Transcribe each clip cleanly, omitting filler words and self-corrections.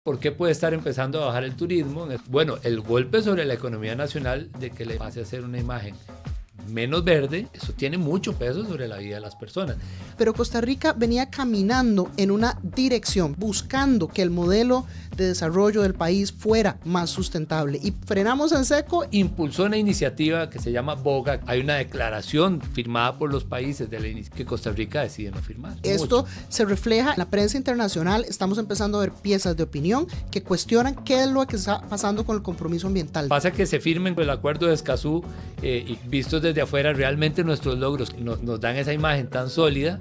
¿Por qué puede estar empezando a bajar el turismo? Bueno, el golpe sobre la economía nacional de que le pase a ser una imagen menos verde, eso tiene mucho peso sobre la vida de las personas. Pero Costa Rica venía caminando en una dirección, buscando que el modelo de desarrollo del país fuera más sustentable. Y frenamos en seco. Impulsó una iniciativa que se llama BOGA. Hay una declaración firmada por los países que Costa Rica decide no firmar. Esto se refleja en la prensa internacional. Estamos empezando a ver piezas de opinión que cuestionan qué es lo que está pasando con el compromiso ambiental. Pasa que se firmen el acuerdo de Escazú y vistos desde afuera, realmente nuestros logros nos dan esa imagen tan sólida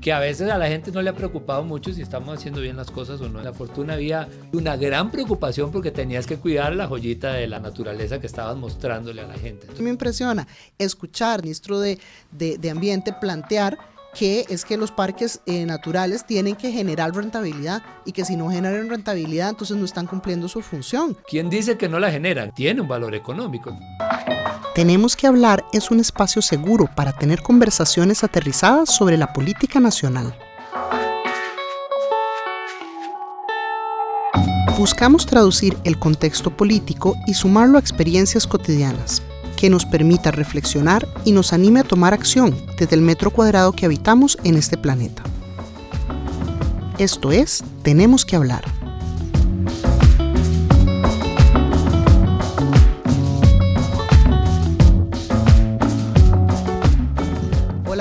que a veces a la gente no le ha preocupado mucho si estamos haciendo bien las cosas o no. En La Fortuna había una gran preocupación porque tenías que cuidar la joyita de la naturaleza que estabas mostrándole a la gente. Me impresiona escuchar al ministro de Ambiente plantear que es que los parques naturales tienen que generar rentabilidad y que si no generan rentabilidad entonces no están cumpliendo su función. ¿Quién dice que no la generan? Tiene un valor económico. Tenemos que hablar es un espacio seguro para tener conversaciones aterrizadas sobre la política nacional. Buscamos traducir el contexto político y sumarlo a experiencias cotidianas, que nos permita reflexionar y nos anime a tomar acción desde el metro cuadrado que habitamos en este planeta. Esto es Tenemos que hablar.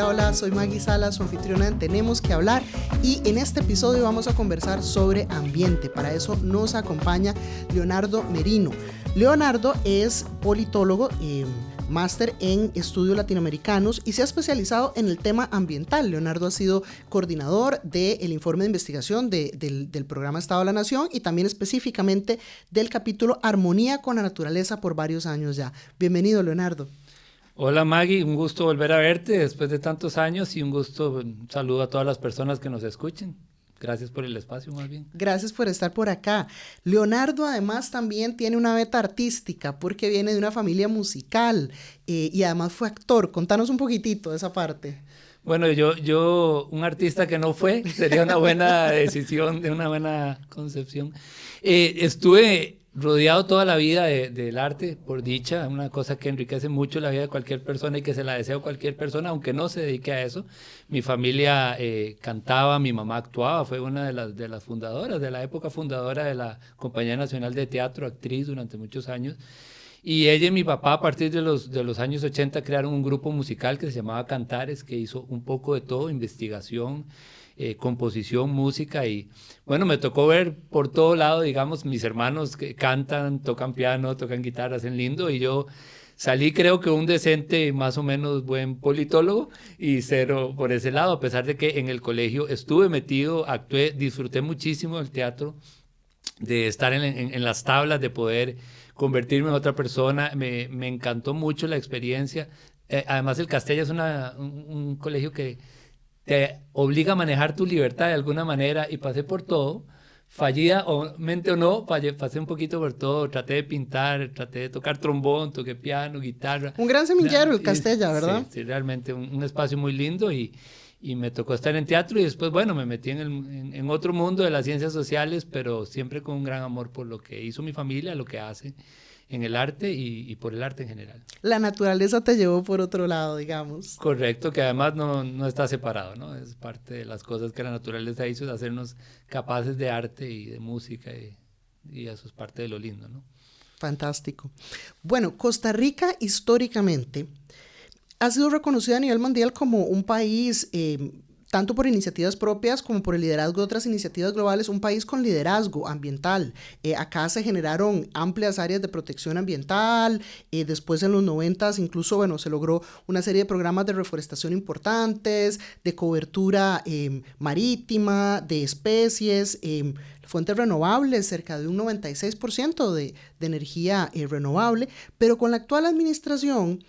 Hola, soy Maggie Salas, su anfitriona en Tenemos que hablar, y en este episodio vamos a conversar sobre ambiente. Para eso nos acompaña Leonardo Merino. Leonardo es politólogo, máster en estudios latinoamericanos y se ha especializado en el tema ambiental. Leonardo ha sido coordinador del informe de investigación del programa Estado de la Nación y también específicamente del capítulo Armonía con la Naturaleza por varios años ya. Bienvenido, Leonardo. Hola Maggie, un gusto volver a verte después de tantos años y un saludo a todas las personas que nos escuchen. Gracias por el espacio, más bien. Gracias por estar por acá. Leonardo además también tiene una beta artística porque viene de una familia musical y además fue actor. Contanos un poquitito de esa parte. Bueno, yo un artista que no fue, sería una buena decisión, de una buena concepción. Estuve rodeado toda la vida del arte, por dicha, una cosa que enriquece mucho la vida de cualquier persona y que se la deseo a cualquier persona, aunque no se dedique a eso. Mi familia cantaba, mi mamá actuaba, fue una de las fundadoras, de la época fundadora de la Compañía Nacional de Teatro, actriz durante muchos años. Y ella y mi papá a partir de los años 80 crearon un grupo musical que se llamaba Cantares, que hizo un poco de todo, investigación, composición, música, y bueno, me tocó ver por todo lado, digamos, mis hermanos que cantan, tocan piano, tocan guitarra, hacen lindo, y yo salí creo que un decente, más o menos buen politólogo y cero por ese lado, a pesar de que en el colegio estuve metido, actué, disfruté muchísimo del teatro, de estar en las tablas, de poder convertirme en otra persona, me encantó mucho la experiencia. Además el Castella es un colegio que te obliga a manejar tu libertad de alguna manera, y pasé por todo, fallidamente o no, pasé un poquito por todo, traté de pintar, traté de tocar trombón, toqué piano, guitarra. Un gran semillero el Castella, ¿verdad? Sí, realmente un espacio muy lindo, y me tocó estar en teatro, y después, bueno, me metí en otro mundo de las ciencias sociales, pero siempre con un gran amor por lo que hizo mi familia, lo que hace en el arte y por el arte en general. La naturaleza te llevó por otro lado, digamos. Correcto, que además no está separado, ¿no? Es parte de las cosas que la naturaleza hizo, de hacernos capaces de arte y de música, y eso es parte de lo lindo, ¿no? Fantástico. Bueno, Costa Rica históricamente ha sido reconocida a nivel mundial como un país, tanto por iniciativas propias como por el liderazgo de otras iniciativas globales, un país con liderazgo ambiental. Acá se generaron amplias áreas de protección ambiental, después en los 90s incluso, bueno, se logró una serie de programas de reforestación importantes, de cobertura marítima, de especies, fuentes renovables, cerca de un 96% de energía renovable, pero con la actual administración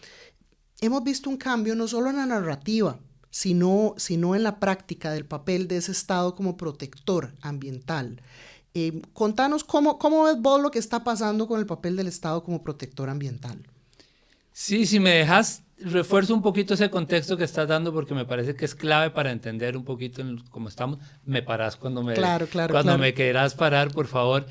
hemos visto un cambio no solo en la narrativa, sino en la práctica del papel de ese Estado como protector ambiental. Contanos cómo ves vos lo que está pasando con el papel del Estado como protector ambiental. Sí, si me dejas, refuerzo un poquito ese contexto que estás dando porque me parece que es clave para entender un poquito cómo estamos. Me parás cuando me querás parar, por favor.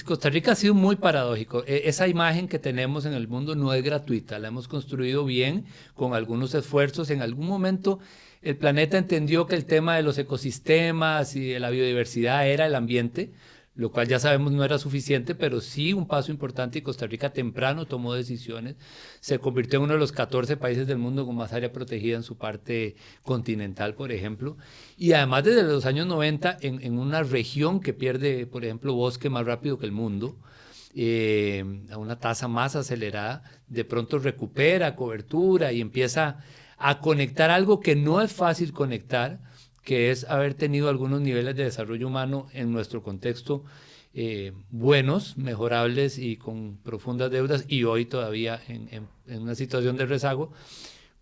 Costa Rica ha sido muy paradójico. Esa imagen que tenemos en el mundo no es gratuita, la hemos construido bien, con algunos esfuerzos. En algún momento el planeta entendió que el tema de los ecosistemas y de la biodiversidad era el ambiente, lo cual ya sabemos no era suficiente, pero sí un paso importante, y Costa Rica temprano tomó decisiones, se convirtió en uno de los 14 países del mundo con más área protegida en su parte continental, por ejemplo, y además desde los años 90 en una región que pierde, por ejemplo, bosque más rápido que el mundo, a una tasa más acelerada, de pronto recupera cobertura y empieza a conectar algo que no es fácil conectar, que es haber tenido algunos niveles de desarrollo humano en nuestro contexto buenos, mejorables y con profundas deudas, y hoy todavía en una situación de rezago,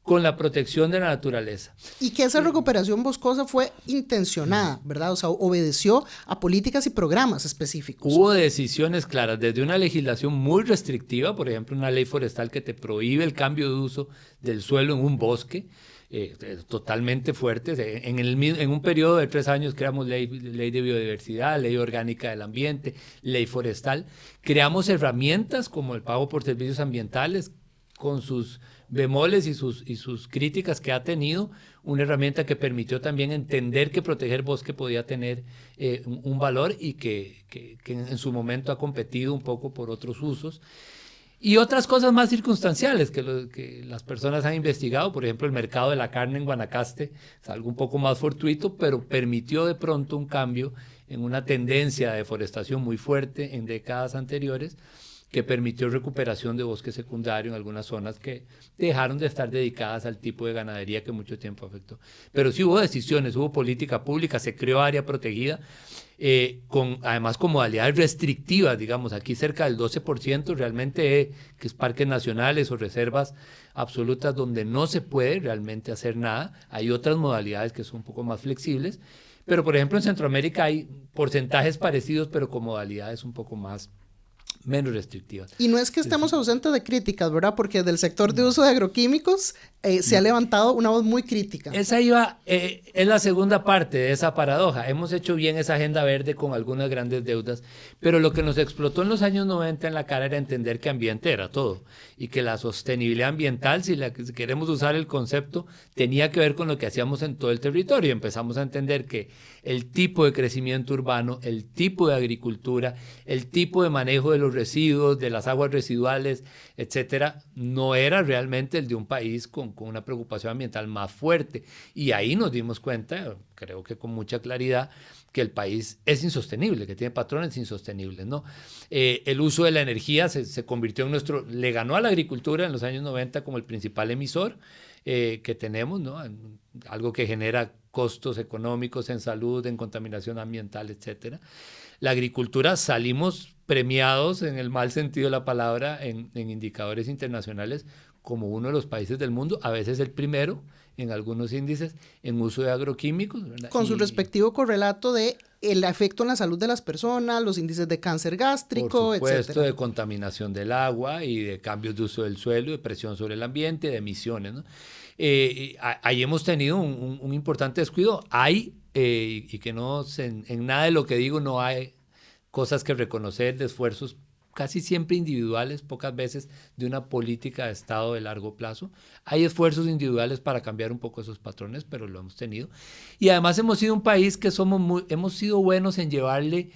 con la protección de la naturaleza. Y que esa recuperación boscosa fue intencionada, ¿verdad? O sea, obedeció a políticas y programas específicos. Hubo decisiones claras, desde una legislación muy restrictiva, por ejemplo, una ley forestal que te prohíbe el cambio de uso del suelo en un bosque, totalmente fuertes. En un periodo de 3 años creamos ley de biodiversidad, ley orgánica del ambiente, ley forestal. Creamos herramientas como el pago por servicios ambientales, con sus bemoles y sus críticas que ha tenido, una herramienta que permitió también entender que proteger bosque podía tener un valor y que en su momento ha competido un poco por otros usos. Y otras cosas más circunstanciales que las personas han investigado, por ejemplo, el mercado de la carne en Guanacaste, es algo un poco más fortuito, pero permitió de pronto un cambio en una tendencia de deforestación muy fuerte en décadas anteriores, que permitió recuperación de bosque secundario en algunas zonas que dejaron de estar dedicadas al tipo de ganadería que mucho tiempo afectó. Pero sí hubo decisiones, hubo política pública, se creó área protegida, además con modalidades restrictivas, digamos, aquí cerca del 12% realmente que es parques nacionales o reservas absolutas donde no se puede realmente hacer nada. Hay otras modalidades que son un poco más flexibles, pero por ejemplo en Centroamérica hay porcentajes parecidos, pero con modalidades un poco menos restrictivas. Y no es que estemos ausentes de críticas, ¿verdad? Porque del sector de uso de agroquímicos se ha levantado una voz muy crítica. Es la segunda parte de esa paradoja. Hemos hecho bien esa agenda verde con algunas grandes deudas, pero lo que nos explotó en los años 90 en la cara era entender que ambiente era todo y que la sostenibilidad ambiental, si queremos usar el concepto, tenía que ver con lo que hacíamos en todo el territorio. Empezamos a entender que el tipo de crecimiento urbano, el tipo de agricultura, el tipo de manejo de los residuos, de las aguas residuales, etcétera, no era realmente el de un país con una preocupación ambiental más fuerte. Y ahí nos dimos cuenta, creo que con mucha claridad, que el país es insostenible, que tiene patrones insostenibles, ¿no? El uso de la energía se convirtió le ganó a la agricultura en los años 90 como el principal emisor que tenemos, ¿no? Algo que genera costos económicos en salud, en contaminación ambiental, etcétera. La agricultura salimos premiados, en el mal sentido de la palabra, en indicadores internacionales como uno de los países del mundo, a veces el primero en algunos índices en uso de agroquímicos, ¿verdad? Con su respectivo correlato de el efecto en la salud de las personas, los índices de cáncer gástrico, por supuesto, etcétera. De contaminación del agua y de cambios de uso del suelo, de presión sobre el ambiente, de emisiones, ¿no? Ahí hemos tenido un importante descuido. Y que no en nada de lo que digo no hay cosas que reconocer de esfuerzos casi siempre individuales, pocas veces de una política de Estado de largo plazo. Hay esfuerzos individuales para cambiar un poco esos patrones, pero lo hemos tenido. Y además hemos sido un país que hemos sido buenos en llevarle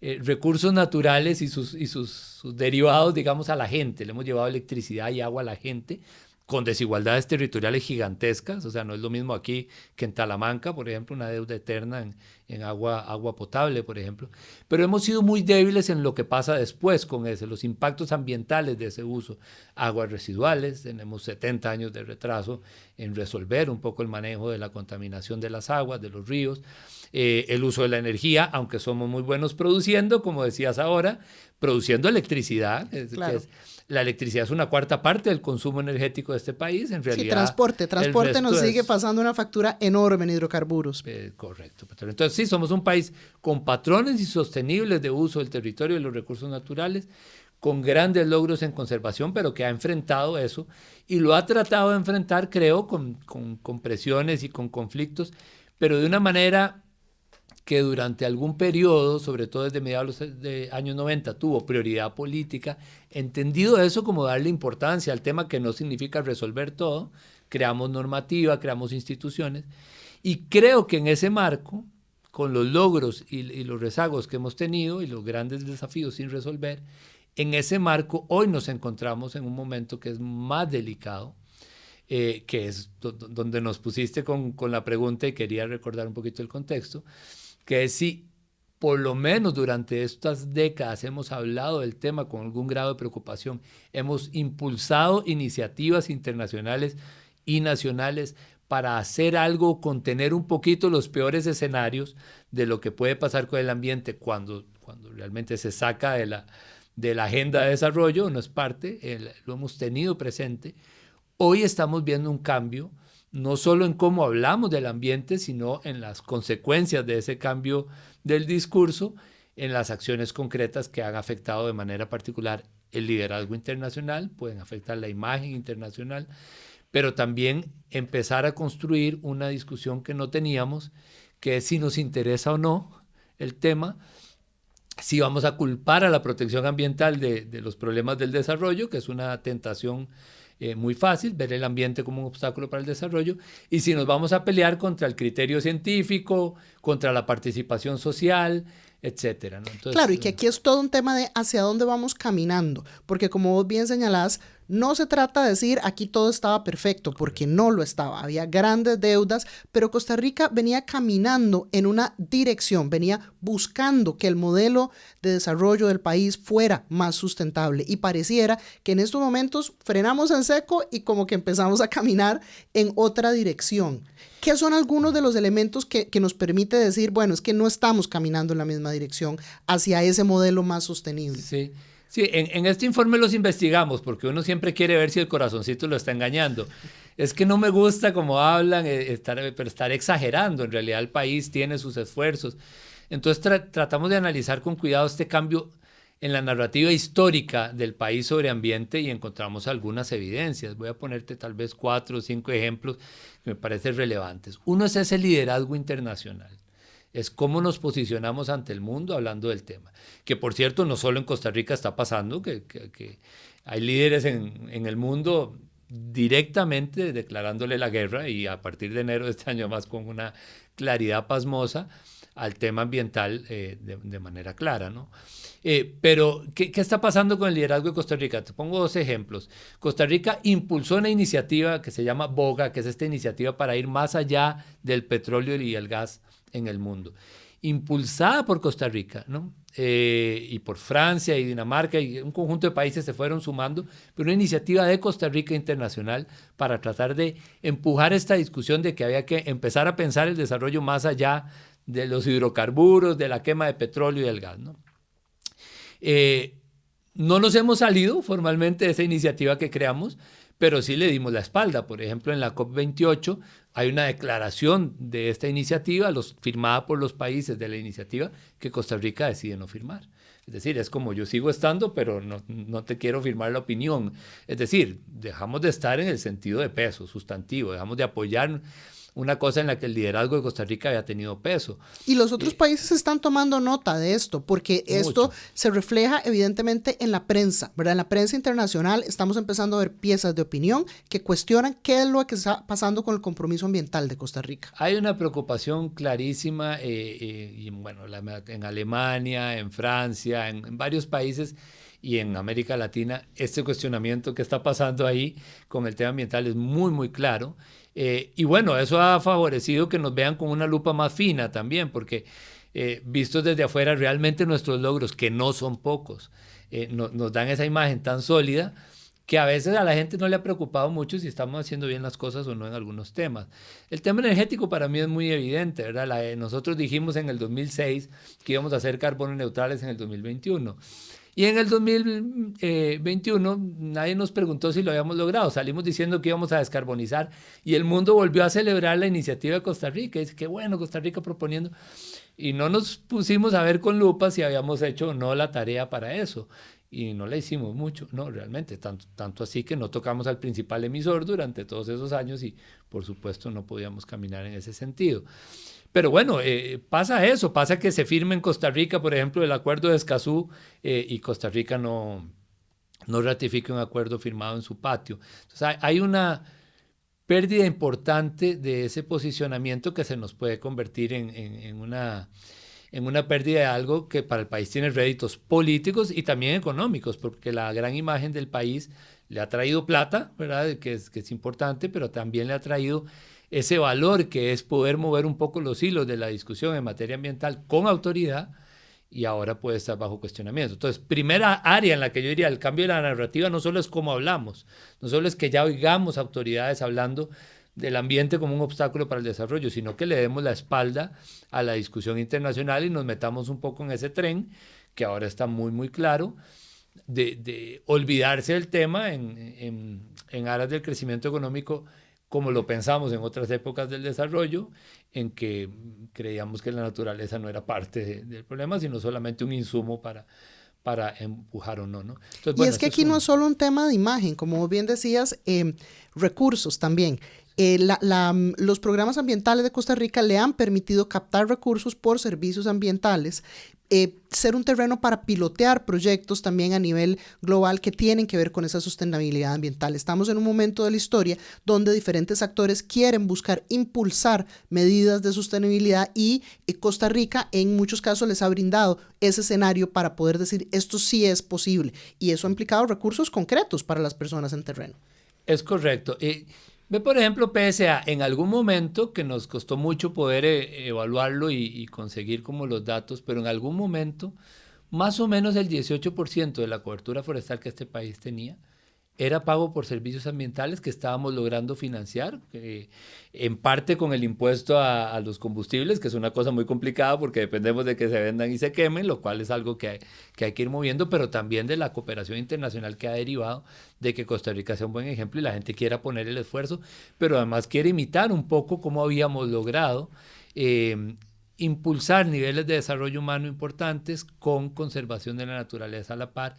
recursos naturales y sus derivados, digamos, a la gente. Le hemos llevado electricidad y agua a la gente, con desigualdades territoriales gigantescas. O sea, no es lo mismo aquí que en Talamanca, por ejemplo, una deuda eterna en agua potable, por ejemplo. Pero hemos sido muy débiles en lo que pasa después con los impactos ambientales de ese uso. Aguas residuales, tenemos 70 años de retraso en resolver un poco el manejo de la contaminación de las aguas, de los ríos. El uso de la energía, aunque somos muy buenos produciendo, como decías ahora, produciendo electricidad, claro. La electricidad es una cuarta parte del consumo energético de este país, en realidad. Sí, transporte nos sigue pasando una factura enorme en hidrocarburos. Correcto. Entonces sí, somos un país con patrones insostenibles de uso del territorio y los recursos naturales, con grandes logros en conservación, pero que ha enfrentado eso y lo ha tratado de enfrentar, creo, con presiones y con conflictos, pero de una manera que durante algún periodo, sobre todo desde mediados de años 90, tuvo prioridad política, entendido eso como darle importancia al tema, que no significa resolver todo, creamos normativa, creamos instituciones, y creo que en ese marco, con los logros y los rezagos que hemos tenido y los grandes desafíos sin resolver, en ese marco hoy nos encontramos en un momento que es más delicado, que es donde nos pusiste con la pregunta, y quería recordar un poquito el contexto, que es si por lo menos durante estas décadas hemos hablado del tema con algún grado de preocupación, hemos impulsado iniciativas internacionales y nacionales para hacer algo, contener un poquito los peores escenarios de lo que puede pasar con el ambiente cuando realmente se saca de la agenda de desarrollo, no es parte, lo hemos tenido presente. Hoy estamos viendo un cambio, no solo en cómo hablamos del ambiente, sino en las consecuencias de ese cambio del discurso, en las acciones concretas que han afectado de manera particular el liderazgo internacional, pueden afectar la imagen internacional, pero también empezar a construir una discusión que no teníamos, que es si nos interesa o no el tema, si vamos a culpar a la protección ambiental de los problemas del desarrollo, que es una tentación muy fácil, ver el ambiente como un obstáculo para el desarrollo, y si nos vamos a pelear contra el criterio científico, contra la participación social, etcétera, ¿no? Entonces, claro, y que aquí es todo un tema de hacia dónde vamos caminando, porque como vos bien señalás, no se trata de decir aquí todo estaba perfecto, porque no lo estaba, había grandes deudas, pero Costa Rica venía caminando en una dirección, venía buscando que el modelo de desarrollo del país fuera más sustentable, y pareciera que en estos momentos frenamos en seco y como que empezamos a caminar en otra dirección. ¿Qué son algunos de los elementos que nos permite decir, bueno, es que no estamos caminando en la misma dirección hacia ese modelo más sostenible? Sí. Sí, en este informe los investigamos porque uno siempre quiere ver si el corazoncito lo está engañando. Es que no me gusta cómo hablan, pero estar exagerando. En realidad el país tiene sus esfuerzos. Entonces tratamos de analizar con cuidado este cambio en la narrativa histórica del país sobre ambiente y encontramos algunas evidencias. Voy a ponerte tal vez 4 o 5 ejemplos que me parecen relevantes. Uno es ese liderazgo internacional. Es cómo nos posicionamos ante el mundo hablando del tema. Que por cierto, no solo en Costa Rica está pasando, que hay líderes en el mundo directamente declarándole la guerra, y a partir de enero de este año más con una claridad pasmosa al tema ambiental de manera clara, ¿no? Pero, ¿qué está pasando con el liderazgo de Costa Rica? Te pongo 2 ejemplos. Costa Rica impulsó una iniciativa que se llama BOGA, que es esta iniciativa para ir más allá del petróleo y el gas en el mundo, impulsada por Costa Rica, ¿no? Y por Francia y Dinamarca, y un conjunto de países se fueron sumando, pero una iniciativa de Costa Rica internacional para tratar de empujar esta discusión de que había que empezar a pensar el desarrollo más allá de los hidrocarburos, de la quema de petróleo y del gas, ¿no? No nos hemos salido formalmente de esa iniciativa que creamos, pero sí le dimos la espalda. Por ejemplo, en la COP28 hay una declaración de esta iniciativa, firmada por los países de la iniciativa, que Costa Rica decide no firmar. Es decir, es como yo sigo estando, pero no te quiero firmar la opinión. Es decir, dejamos de estar en el sentido de peso, sustantivo, dejamos de apoyar una cosa en la que el liderazgo de Costa Rica había tenido peso. Y los otros países están tomando nota de esto, porque esto se refleja evidentemente en la prensa, ¿verdad? En la prensa internacional estamos empezando a ver piezas de opinión que cuestionan qué es lo que está pasando con el compromiso ambiental de Costa Rica. Hay una preocupación clarísima, y bueno, en Alemania, en Francia, en varios países y en América Latina, este cuestionamiento que está pasando ahí con el tema ambiental es muy, muy claro. Y bueno, eso ha favorecido que nos vean con una lupa más fina también, porque vistos desde afuera, realmente nuestros logros, que no son pocos, nos dan esa imagen tan sólida que a veces a la gente no le ha preocupado mucho si estamos haciendo bien las cosas o no en algunos temas. El tema energético para mí es muy evidente, ¿verdad? Nosotros dijimos en el 2006 que íbamos a ser carbono neutrales en el 2021. Y en el 2021 nadie nos preguntó si lo habíamos logrado. Salimos diciendo que íbamos a descarbonizar y el mundo volvió a celebrar la iniciativa de Costa Rica. Dice, qué bueno, Costa Rica proponiendo. Y no nos pusimos a ver con lupa si habíamos hecho o no la tarea para eso. Y no la hicimos mucho, no, realmente, tanto así que no tocamos al principal emisor durante todos esos años y por supuesto no podíamos caminar en ese sentido. Pero bueno, pasa eso, pasa que se firma en Costa Rica, por ejemplo, el acuerdo de Escazú y Costa Rica no ratifica un acuerdo firmado en su patio. Entonces hay una pérdida importante de ese posicionamiento que se nos puede convertir en una pérdida de algo que para el país tiene réditos políticos y también económicos, porque la gran imagen del país le ha traído plata, ¿verdad? Que es importante, pero también le ha traído ese valor que es poder mover un poco los hilos de la discusión en materia ambiental con autoridad, y ahora puede estar bajo cuestionamiento. Entonces, primera área en la que yo diría el cambio de la narrativa no solo es cómo hablamos, no solo es que ya oigamos autoridades hablando del ambiente como un obstáculo para el desarrollo, sino que le demos la espalda a la discusión internacional y nos metamos un poco en ese tren, que ahora está muy, muy claro, de olvidarse del tema en aras del crecimiento económico, como lo pensamos en otras épocas del desarrollo, en que creíamos que la naturaleza no era parte del problema, sino solamente un insumo para empujar o no, ¿no? Entonces, bueno, y es que aquí no es solo un tema de imagen, como bien decías, recursos también. Los programas ambientales de Costa Rica le han permitido captar recursos por servicios ambientales, ser un terreno para pilotear proyectos también a nivel global que tienen que ver con esa sostenibilidad ambiental. Estamos en un momento de la historia donde diferentes actores quieren buscar impulsar medidas de sostenibilidad y Costa Rica en muchos casos les ha brindado ese escenario para poder decir esto sí es posible, y eso ha implicado recursos concretos para las personas en terreno. Es correcto. Ve, por ejemplo, PSA, en algún momento, que nos costó mucho poder evaluarlo y conseguir como los datos, pero en algún momento, más o menos el 18% de la cobertura forestal que este país tenía era pago por servicios ambientales que estábamos logrando financiar, en parte con el impuesto a los combustibles, que es una cosa muy complicada porque dependemos de que se vendan y se quemen, lo cual es algo que hay que ir moviendo, pero también de la cooperación internacional que ha derivado de que Costa Rica sea un buen ejemplo y la gente quiera poner el esfuerzo, pero además quiere imitar un poco cómo habíamos logrado impulsar niveles de desarrollo humano importantes con conservación de la naturaleza a la par,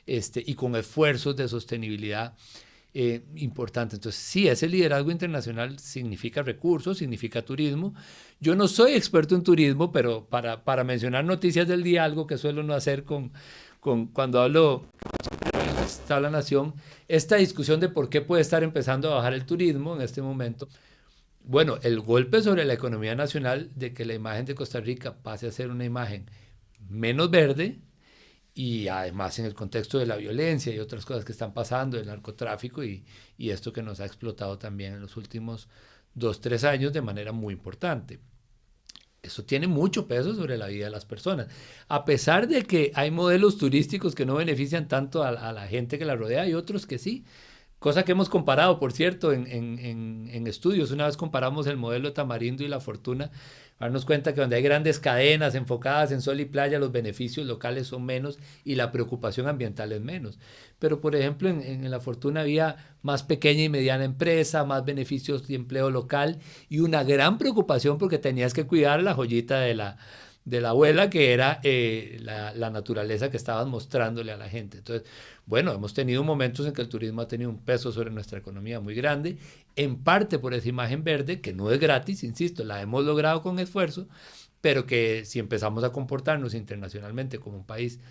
y con esfuerzos de sostenibilidad importantes. Entonces, sí, ese liderazgo internacional significa recursos, significa turismo. Yo no soy experto en turismo, pero para mencionar noticias del día, algo que suelo no hacer cuando hablo de la nación, esta discusión de por qué puede estar empezando a bajar el turismo en este momento. Bueno, el golpe sobre la economía nacional de que la imagen de Costa Rica pase a ser una imagen menos verde, y además en el contexto de la violencia y otras cosas que están pasando, el narcotráfico y esto que nos ha explotado también en los últimos 2-3 años de manera muy importante. Eso tiene mucho peso sobre la vida de las personas. A pesar de que hay modelos turísticos que no benefician tanto a la gente que la rodea, hay otros que sí. Cosa que hemos comparado, por cierto, en estudios. Una vez comparamos el modelo de Tamarindo y La Fortuna, para darnos cuenta que donde hay grandes cadenas enfocadas en sol y playa, los beneficios locales son menos y la preocupación ambiental es menos. Pero, por ejemplo, en La Fortuna había más pequeña y mediana empresa, más beneficios de empleo local y una gran preocupación porque tenías que cuidar la joyita de la abuela, que era la naturaleza que estabas mostrándole a la gente. Entonces, bueno, hemos tenido momentos en que el turismo ha tenido un peso sobre nuestra economía muy grande, en parte por esa imagen verde, que no es gratis, insisto, la hemos logrado con esfuerzo, pero que si empezamos a comportarnos internacionalmente como un país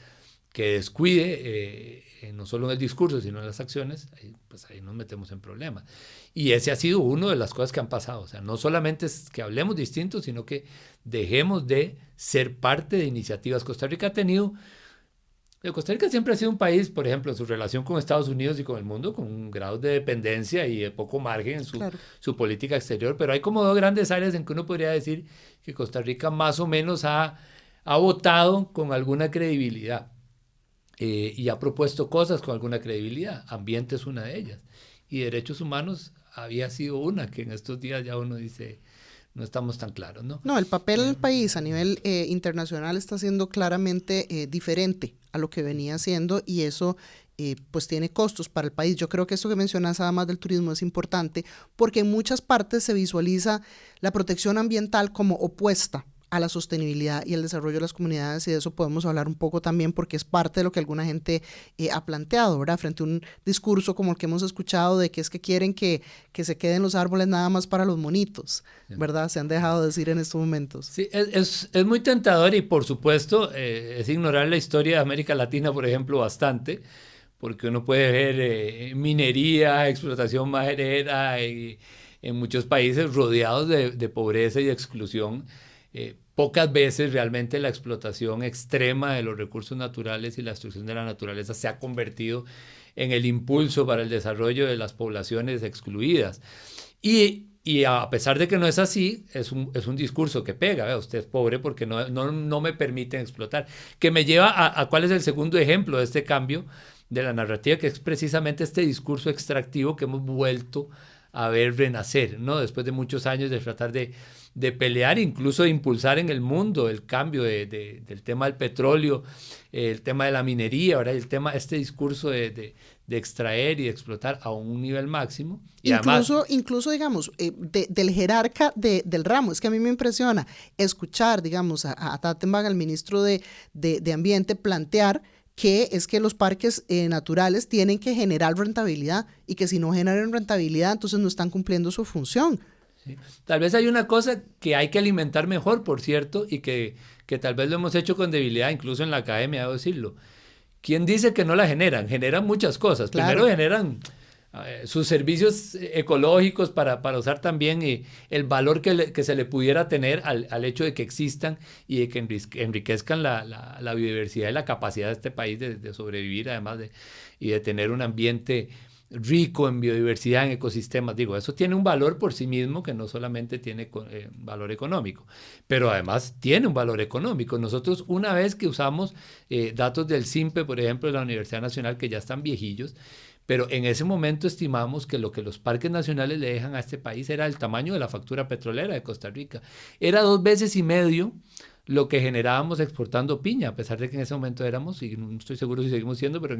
que descuide, no solo en el discurso, sino en las acciones, pues ahí nos metemos en problemas. Y ese ha sido una de las cosas que han pasado. O sea, no solamente es que hablemos distinto, sino que dejemos de ser parte de iniciativas. Costa Rica siempre ha sido un país, por ejemplo, en su relación con Estados Unidos y con el mundo, con un grado de dependencia y de poco margen en su política exterior, pero hay como dos grandes áreas en que uno podría decir que Costa Rica más o menos ha votado con alguna credibilidad. Y ha propuesto cosas con alguna credibilidad. Ambiente es una de ellas. Y derechos humanos había sido una, que en estos días ya uno dice, no estamos tan claros, ¿no? No, el papel del país a nivel internacional está siendo claramente diferente a lo que venía siendo, y eso pues tiene costos para el país. Yo creo que esto que mencionas además del turismo es importante porque en muchas partes se visualiza la protección ambiental como opuesta a la sostenibilidad y el desarrollo de las comunidades, y de eso podemos hablar un poco también porque es parte de lo que alguna gente ha planteado, ¿verdad? Frente a un discurso como el que hemos escuchado de que es que quieren que se queden los árboles nada más para los monitos, ¿verdad? Se han dejado decir en estos momentos. Sí, es muy tentador y por supuesto es ignorar la historia de América Latina, por ejemplo, bastante, porque uno puede ver minería, explotación maderera en muchos países rodeados de pobreza y de exclusión. Pocas veces realmente la explotación extrema de los recursos naturales y la destrucción de la naturaleza se ha convertido en el impulso para el desarrollo de las poblaciones excluidas. Y a pesar de que no es así, es un discurso que pega, ¿ve? Usted es pobre porque no me permiten explotar. Que me lleva a cuál es el segundo ejemplo de este cambio de la narrativa, que es precisamente este discurso extractivo que hemos vuelto a ver renacer, ¿no? Después de muchos años de tratar de pelear, incluso de impulsar en el mundo el cambio del tema del petróleo, el tema de la minería, ahora este discurso de extraer y de explotar a un nivel máximo. Y incluso digamos, del jerarca del ramo. Es que a mí me impresiona escuchar, digamos, a Tattenbach, al ministro de Ambiente, plantear que es que los parques naturales tienen que generar rentabilidad y que si no generan rentabilidad, entonces no están cumpliendo su función. Sí. Tal vez hay una cosa que hay que alimentar mejor, por cierto, y que tal vez lo hemos hecho con debilidad, incluso en la academia, debo decirlo. ¿Quién dice que no la generan? Generan muchas cosas. Claro. Primero generan sus servicios ecológicos para usar también el valor que se le pudiera tener al hecho de que existan y de que enriquezcan la biodiversidad y la capacidad de este país de sobrevivir, además y de tener un ambiente rico en biodiversidad, en ecosistemas. Digo, eso tiene un valor por sí mismo que no solamente tiene valor económico, pero además tiene un valor económico. Nosotros, una vez que usamos datos del CIMPE, por ejemplo, de la Universidad Nacional, que ya están viejillos, pero en ese momento estimamos que lo que los parques nacionales le dejan a este país era el tamaño de la factura petrolera de Costa Rica. Era 2,5 veces lo que generábamos exportando piña, a pesar de que en ese momento éramos, y no estoy seguro si seguimos siendo, pero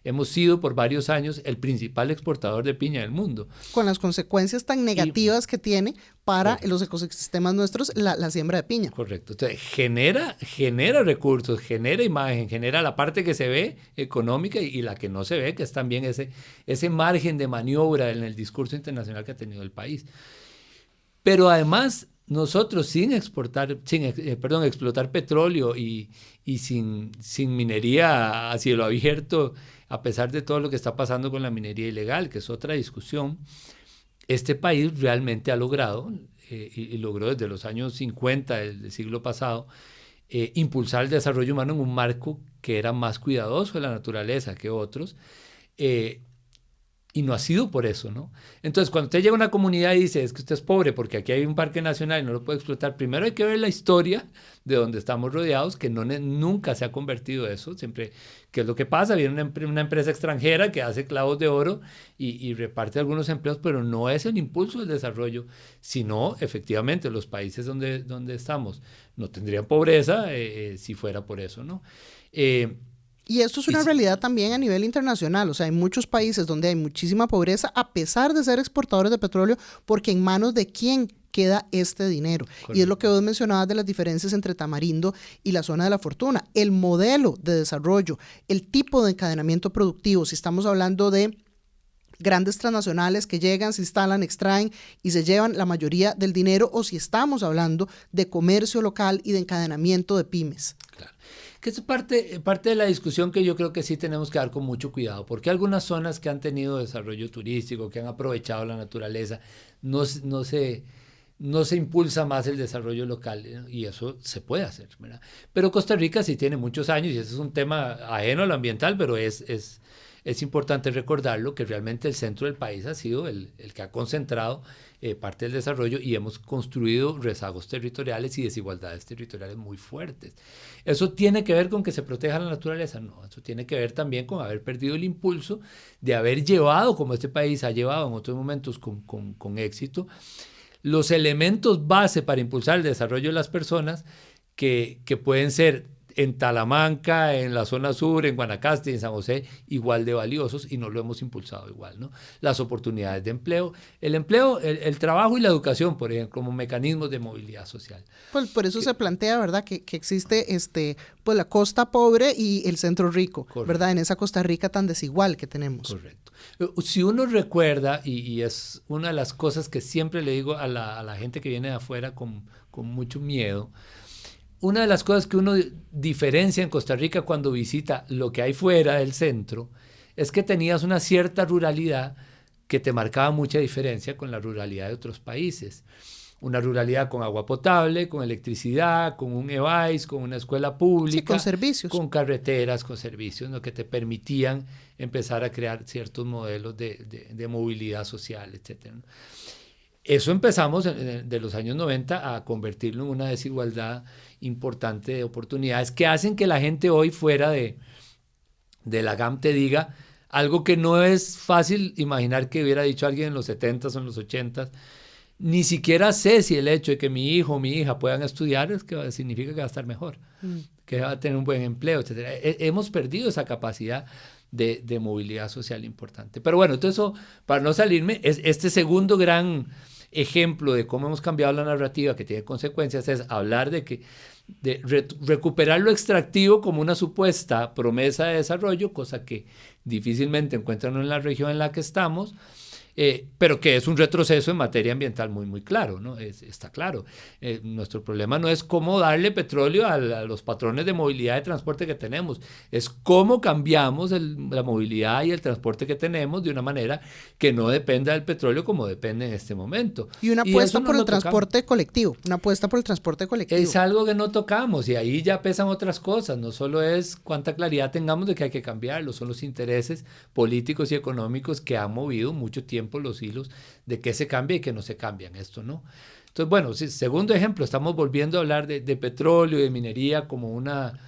hemos sido por varios años el principal exportador de piña del mundo. Con las consecuencias tan negativas que tiene para los ecosistemas nuestros la siembra de piña. Correcto. Entonces, genera recursos, genera imagen, genera la parte que se ve económica y la que no se ve, que es también ese margen de maniobra en el discurso internacional que ha tenido el país. Pero además, nosotros sin explotar petróleo y sin minería a cielo abierto, a pesar de todo lo que está pasando con la minería ilegal, que es otra discusión, este país realmente ha logrado, y logró desde los años 50 del siglo pasado, impulsar el desarrollo humano en un marco que era más cuidadoso de la naturaleza que otros, y no ha sido por eso, ¿no? Entonces, cuando usted llega a una comunidad y dice, es que usted es pobre porque aquí hay un parque nacional y no lo puede explotar, primero hay que ver la historia de donde estamos rodeados, que nunca se ha convertido eso, siempre, ¿qué es lo que pasa? Viene una empresa extranjera que hace clavos de oro y reparte algunos empleos, pero no es el impulso del desarrollo, sino, efectivamente, los países donde estamos no tendrían pobreza si fuera por eso, ¿no? Y esto es una realidad también a nivel internacional, o sea, hay muchos países donde hay muchísima pobreza a pesar de ser exportadores de petróleo, porque en manos de quién queda este dinero. Correcto. Y es lo que vos mencionabas de las diferencias entre Tamarindo y la zona de la Fortuna. El modelo de desarrollo, el tipo de encadenamiento productivo, si estamos hablando de grandes transnacionales que llegan, se instalan, extraen y se llevan la mayoría del dinero, o si estamos hablando de comercio local y de encadenamiento de pymes. Claro. Que es parte de la discusión que yo creo que sí tenemos que dar con mucho cuidado, porque algunas zonas que han tenido desarrollo turístico, que han aprovechado la naturaleza, no se impulsa más el desarrollo local, ¿no? Y eso se puede hacer, ¿verdad? Pero Costa Rica sí tiene muchos años y ese es un tema ajeno a lo ambiental, pero es importante recordarlo, que realmente el centro del país ha sido el que ha concentrado parte del desarrollo y hemos construido rezagos territoriales y desigualdades territoriales muy fuertes. ¿Eso tiene que ver con que se proteja la naturaleza? No, eso tiene que ver también con haber perdido el impulso de haber llevado, como este país ha llevado en otros momentos con éxito, los elementos base para impulsar el desarrollo de las personas que pueden ser en Talamanca, en la zona sur, en Guanacaste, en San José, igual de valiosos y no lo hemos impulsado igual, ¿no? Las oportunidades de empleo, el trabajo y la educación, por ejemplo, como mecanismos de movilidad social. Pues por eso se plantea, ¿verdad?, que existe pues la costa pobre y el centro rico, correcto, ¿verdad?, en esa Costa Rica tan desigual que tenemos. Correcto. Si uno recuerda, y es una de las cosas que siempre le digo a la gente que viene de afuera con mucho miedo, una de las cosas que uno diferencia en Costa Rica cuando visita lo que hay fuera del centro es que tenías una cierta ruralidad que te marcaba mucha diferencia con la ruralidad de otros países. Una ruralidad con agua potable, con electricidad, con un EVAIS, con una escuela pública. Sí, con servicios. Con carreteras, con servicios, ¿no?, que te permitían empezar a crear ciertos modelos de movilidad social, etc. Eso empezamos de los años 90 a convertirlo en una desigualdad importante de oportunidades que hacen que la gente hoy fuera de la GAM te diga algo que no es fácil imaginar que hubiera dicho alguien en los 70s o en los 80s. Ni siquiera sé si el hecho de que mi hijo o mi hija puedan estudiar es que significa que va a estar mejor, que va a tener un buen empleo, etc. Hemos perdido esa capacidad de movilidad social importante. Pero bueno, entonces eso, para no salirme, este segundo gran ejemplo de cómo hemos cambiado la narrativa que tiene consecuencias es hablar de recuperar lo extractivo como una supuesta promesa de desarrollo, cosa que difícilmente encuentran en la región en la que estamos, pero que es un retroceso en materia ambiental muy, muy claro, ¿no? Está claro. Nuestro problema no es cómo darle petróleo a los patrones de movilidad de transporte que tenemos, es cómo cambiamos la movilidad y el transporte que tenemos de una manera que no dependa del petróleo como depende en este momento. Y una apuesta por el transporte colectivo, una apuesta por el transporte colectivo. Es algo que no tocamos y ahí ya pesan otras cosas, no solo es cuánta claridad tengamos de que hay que cambiarlo, son los intereses políticos y económicos que han movido mucho tiempo los hilos de qué se cambia y qué no se cambia en esto, ¿no? Entonces, bueno, segundo ejemplo, estamos volviendo a hablar de petróleo y de minería como una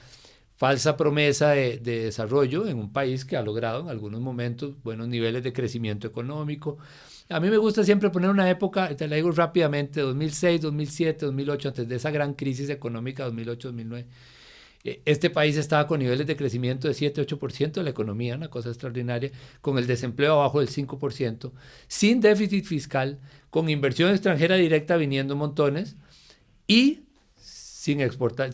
falsa promesa de desarrollo en un país que ha logrado en algunos momentos buenos niveles de crecimiento económico. A mí me gusta siempre poner una época, te la digo rápidamente, 2006, 2007, 2008, antes de esa gran crisis económica, 2008, 2009. Este país estaba con niveles de crecimiento de 7-8% de la economía, una cosa extraordinaria, con el desempleo abajo del 5%, sin déficit fiscal, con inversión extranjera directa viniendo montones y sin explotar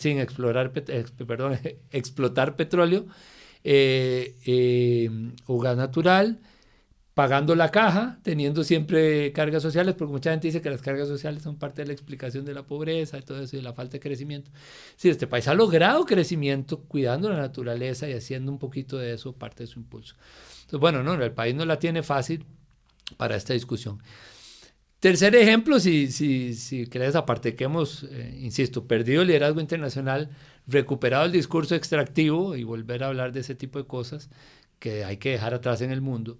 petróleo o gas natural, pagando la caja, teniendo siempre cargas sociales, porque mucha gente dice que las cargas sociales son parte de la explicación de la pobreza y todo eso, y la falta de crecimiento. Sí, este país ha logrado crecimiento cuidando la naturaleza y haciendo un poquito de eso parte de su impulso. Entonces, bueno, no, el país no la tiene fácil para esta discusión. Tercer ejemplo, si crees, aparte que hemos, insisto, perdido el liderazgo internacional, recuperado el discurso extractivo y volver a hablar de ese tipo de cosas que hay que dejar atrás en el mundo.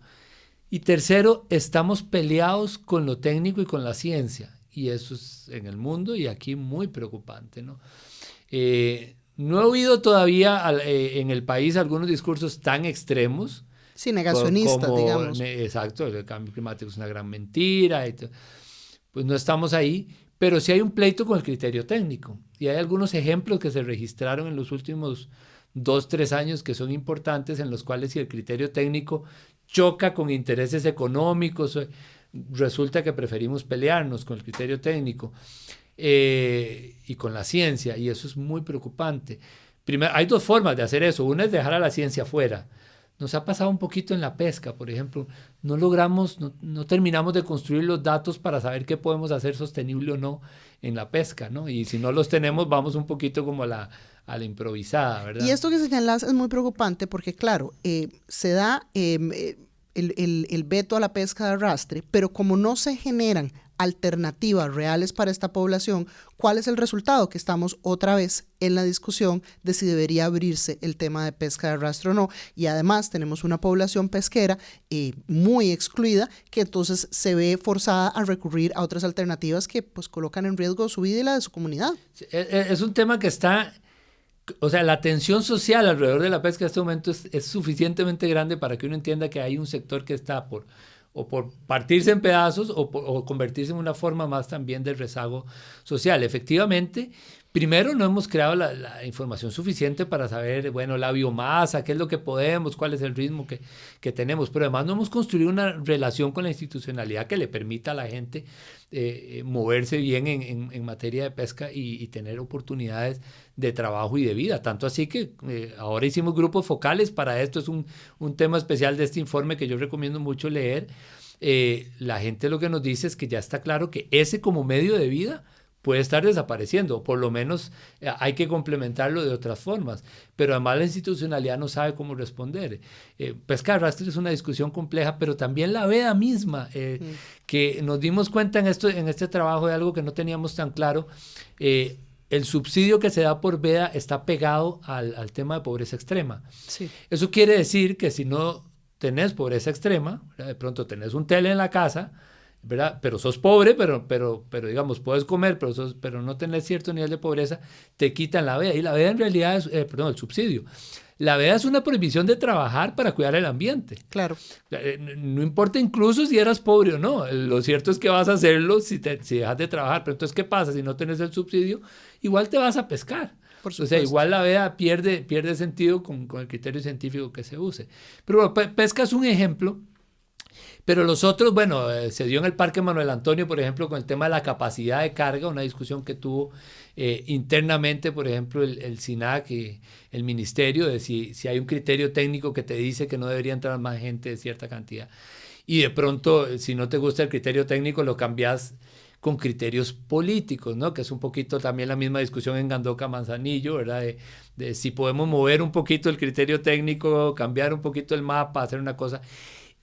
Y tercero, estamos peleados con lo técnico y con la ciencia, y eso es en el mundo y aquí muy preocupante, ¿no? No he oído todavía en el país algunos discursos tan extremos. Sí, negacionistas, digamos. Exacto, el cambio climático es una gran mentira, pues no estamos ahí, pero sí hay un pleito con el criterio técnico, y hay algunos ejemplos que se registraron en los últimos 2-3 años que son importantes, en los cuales si el criterio técnico choca con intereses económicos, resulta que preferimos pelearnos con el criterio técnico y con la ciencia, y eso es muy preocupante. Primero, hay dos formas de hacer eso. Una es dejar a la ciencia fuera. Nos ha pasado un poquito en la pesca, por ejemplo. No logramos, no terminamos de construir los datos para saber qué podemos hacer sostenible o no en la pesca, ¿no? Y si no los tenemos, vamos un poquito como a la improvisada, ¿verdad? Y esto que señalas es muy preocupante porque, claro, se da el veto a la pesca de arrastre, pero como no se generan alternativas reales para esta población, ¿cuál es el resultado? Que estamos otra vez en la discusión de si debería abrirse el tema de pesca de arrastre o no, y además tenemos una población pesquera muy excluida que entonces se ve forzada a recurrir a otras alternativas que pues colocan en riesgo su vida y la de su comunidad. Es un tema que está, o sea, la tensión social alrededor de la pesca en este momento es suficientemente grande para que uno entienda que hay un sector que está por partirse en pedazos o convertirse en una forma más también del rezago social. Efectivamente, Primero, no hemos creado la información suficiente para saber, bueno, la biomasa, qué es lo que podemos, cuál es el ritmo que tenemos, pero además no hemos construido una relación con la institucionalidad que le permita a la gente moverse bien en materia de pesca y tener oportunidades de trabajo y de vida. Tanto así que ahora hicimos grupos focales para esto, es un tema especial de este informe que yo recomiendo mucho leer. La gente lo que nos dice es que ya está claro que ese como medio de vida puede estar desapareciendo, o por lo menos hay que complementarlo de otras formas, pero además la institucionalidad no sabe cómo responder. Pesca de arrastre es una discusión compleja, pero también la veda misma, que nos dimos cuenta en este trabajo de algo que no teníamos tan claro. El subsidio que se da por veda está pegado al tema de pobreza extrema. Sí. Eso quiere decir que si no tenés pobreza extrema, ¿verdad? De pronto tenés un tele en la casa, ¿verdad? Pero sos pobre, pero digamos, puedes comer, pero no tenés cierto nivel de pobreza, te quitan la veda. Y la veda en realidad es, el subsidio. La veda es una prohibición de trabajar para cuidar el ambiente. Claro. No importa incluso si eras pobre o no. Lo cierto es que vas a hacerlo si dejas de trabajar. Pero entonces, ¿qué pasa? Si no tenés el subsidio, igual te vas a pescar. Por supuesto. O sea, igual la veda pierde sentido con el criterio científico que se use. Pero bueno, pesca es un ejemplo. Pero los otros, bueno, se dio en el Parque Manuel Antonio, por ejemplo, con el tema de la capacidad de carga, una discusión que tuvo internamente, por ejemplo, el SINAC y el ministerio, de si hay un criterio técnico que te dice que no debería entrar más gente de cierta cantidad. Y de pronto, si no te gusta el criterio técnico, lo cambias con criterios políticos, ¿no? Que es un poquito también la misma discusión en Gandoca Manzanillo, ¿verdad? De si podemos mover un poquito el criterio técnico, cambiar un poquito el mapa, hacer una cosa.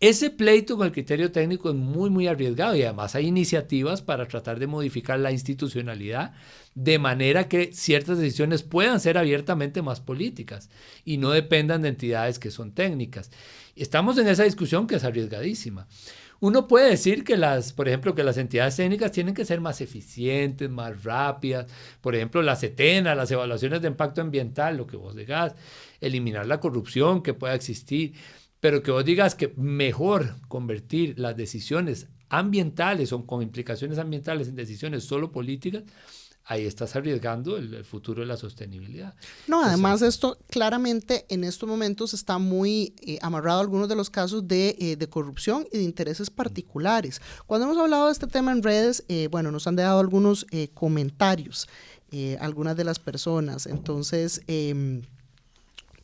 Ese pleito con el criterio técnico es muy, muy arriesgado y además hay iniciativas para tratar de modificar la institucionalidad de manera que ciertas decisiones puedan ser abiertamente más políticas y no dependan de entidades que son técnicas. Estamos en esa discusión que es arriesgadísima. Uno puede decir que por ejemplo, que las entidades técnicas tienen que ser más eficientes, más rápidas. Por ejemplo, la CETENA, las evaluaciones de impacto ambiental, lo que vos digas, eliminar la corrupción que pueda existir. Pero que vos digas que mejor convertir las decisiones ambientales o con implicaciones ambientales en decisiones solo políticas, ahí estás arriesgando el futuro de la sostenibilidad. No, además esto claramente en estos momentos está muy amarrado a algunos de los casos de corrupción y de intereses particulares. Cuando hemos hablado de este tema en redes, bueno, nos han dejado algunos comentarios, algunas de las personas. Entonces,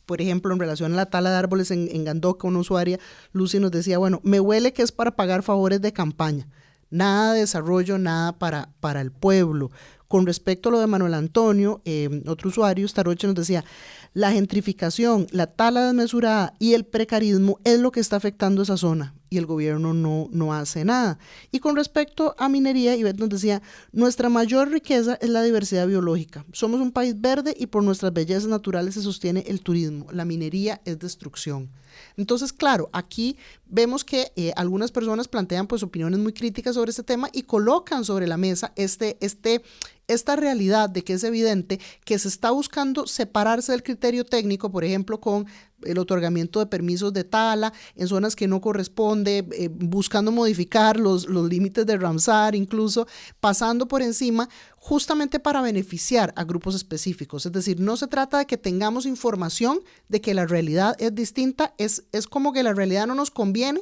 por ejemplo, en relación a la tala de árboles en Gandoca, una usuaria, Lucy, nos decía, bueno, me huele que es para pagar favores de campaña. Nada de desarrollo, nada para el pueblo. Con respecto a lo de Manuel Antonio, otro usuario, Staroche, nos decía, la gentrificación, la tala desmesurada y el precarismo es lo que está afectando esa zona y el gobierno no hace nada. Y con respecto a minería, Ivette nos decía, nuestra mayor riqueza es la diversidad biológica. Somos un país verde y por nuestras bellezas naturales se sostiene el turismo. La minería es destrucción. Entonces, claro, aquí vemos que algunas personas plantean pues opiniones muy críticas sobre este tema y colocan sobre la mesa esta realidad de que es evidente que se está buscando separarse del criterio técnico, por ejemplo, con el otorgamiento de permisos de tala en zonas que no corresponde, buscando modificar los límites de Ramsar, incluso pasando por encima justamente para beneficiar a grupos específicos. Es decir, no se trata de que tengamos información de que la realidad es distinta, es como que la realidad no nos conviene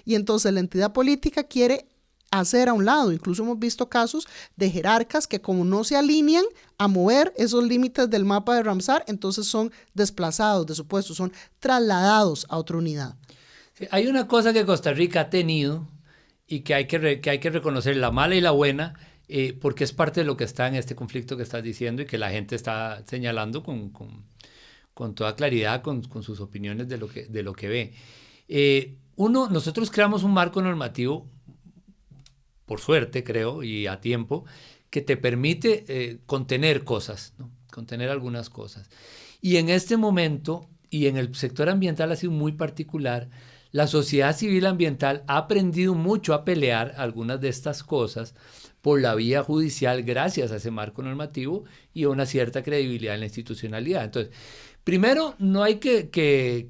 y entonces la entidad política quiere hacer a un lado. Incluso hemos visto casos de jerarcas que como no se alinean a mover esos límites del mapa de Ramsar, entonces son desplazados de su puesto, son trasladados a otra unidad. Sí, hay una cosa que Costa Rica ha tenido y que hay que reconocer, la mala y la buena, porque es parte de lo que está en este conflicto que estás diciendo y que la gente está señalando con toda claridad, con sus opiniones de lo que ve. Nosotros creamos un marco normativo, por suerte creo, y a tiempo, que te permite contener cosas, ¿no? Contener algunas cosas. Y en este momento, y en el sector ambiental ha sido muy particular, la sociedad civil ambiental ha aprendido mucho a pelear algunas de estas cosas por la vía judicial gracias a ese marco normativo y a una cierta credibilidad en la institucionalidad. Entonces, primero, no hay que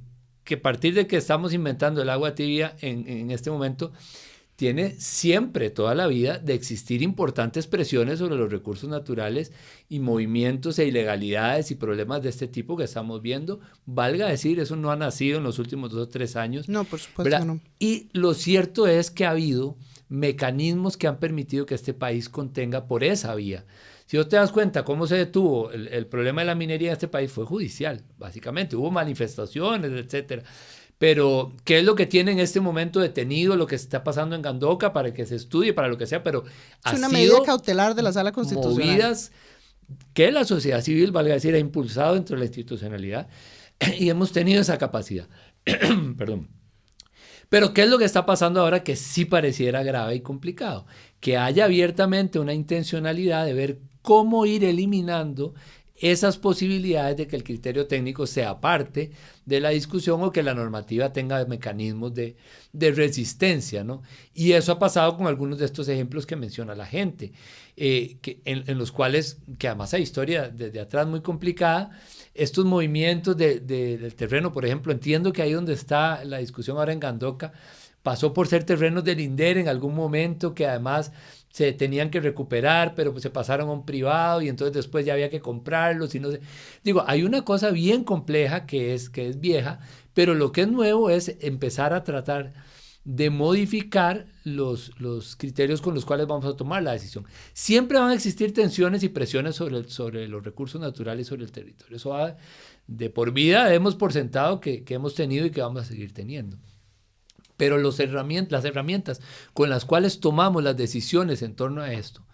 partir de que estamos inventando el agua tibia en este momento. tiene siempre, toda la vida, de existir importantes presiones sobre los recursos naturales y movimientos e ilegalidades y problemas de este tipo que estamos viendo. Valga decir, eso no ha nacido en los últimos 2 o 3 años. No, por supuesto que no. Y lo cierto es que ha habido mecanismos que han permitido que este país contenga por esa vía. Si vos te das cuenta cómo se detuvo el problema de la minería en este país, fue judicial, básicamente. Hubo manifestaciones, etcétera. Pero, ¿qué es lo que tiene en este momento detenido lo que está pasando en Gandoca para que se estudie, para lo que sea? Pero es una medida cautelar de la Sala Constitucional. Movidas que la sociedad civil, valga decir, ha impulsado dentro de la institucionalidad y hemos tenido esa capacidad. Perdón. Pero, ¿qué es lo que está pasando ahora que sí pareciera grave y complicado? Que haya abiertamente una intencionalidad de ver cómo ir eliminando esas posibilidades de que el criterio técnico sea parte de la discusión o que la normativa tenga mecanismos de resistencia, ¿no? Y eso ha pasado con algunos de estos ejemplos que menciona la gente, en los cuales, que además hay historia desde atrás muy complicada, estos movimientos del terreno, por ejemplo, entiendo que ahí donde está la discusión ahora en Gandoca, pasó por ser terrenos del INDER en algún momento que además se tenían que recuperar, pero pues se pasaron a un privado y entonces después ya había que comprarlos y no sé. Digo, hay una cosa bien compleja que es vieja, pero lo que es nuevo es empezar a tratar de modificar los criterios con los cuales vamos a tomar la decisión. Siempre van a existir tensiones y presiones sobre los recursos naturales y sobre el territorio. Eso va de por vida, hemos por sentado que hemos tenido y que vamos a seguir teniendo. Pero las herramientas con las cuales tomamos las decisiones en torno a esto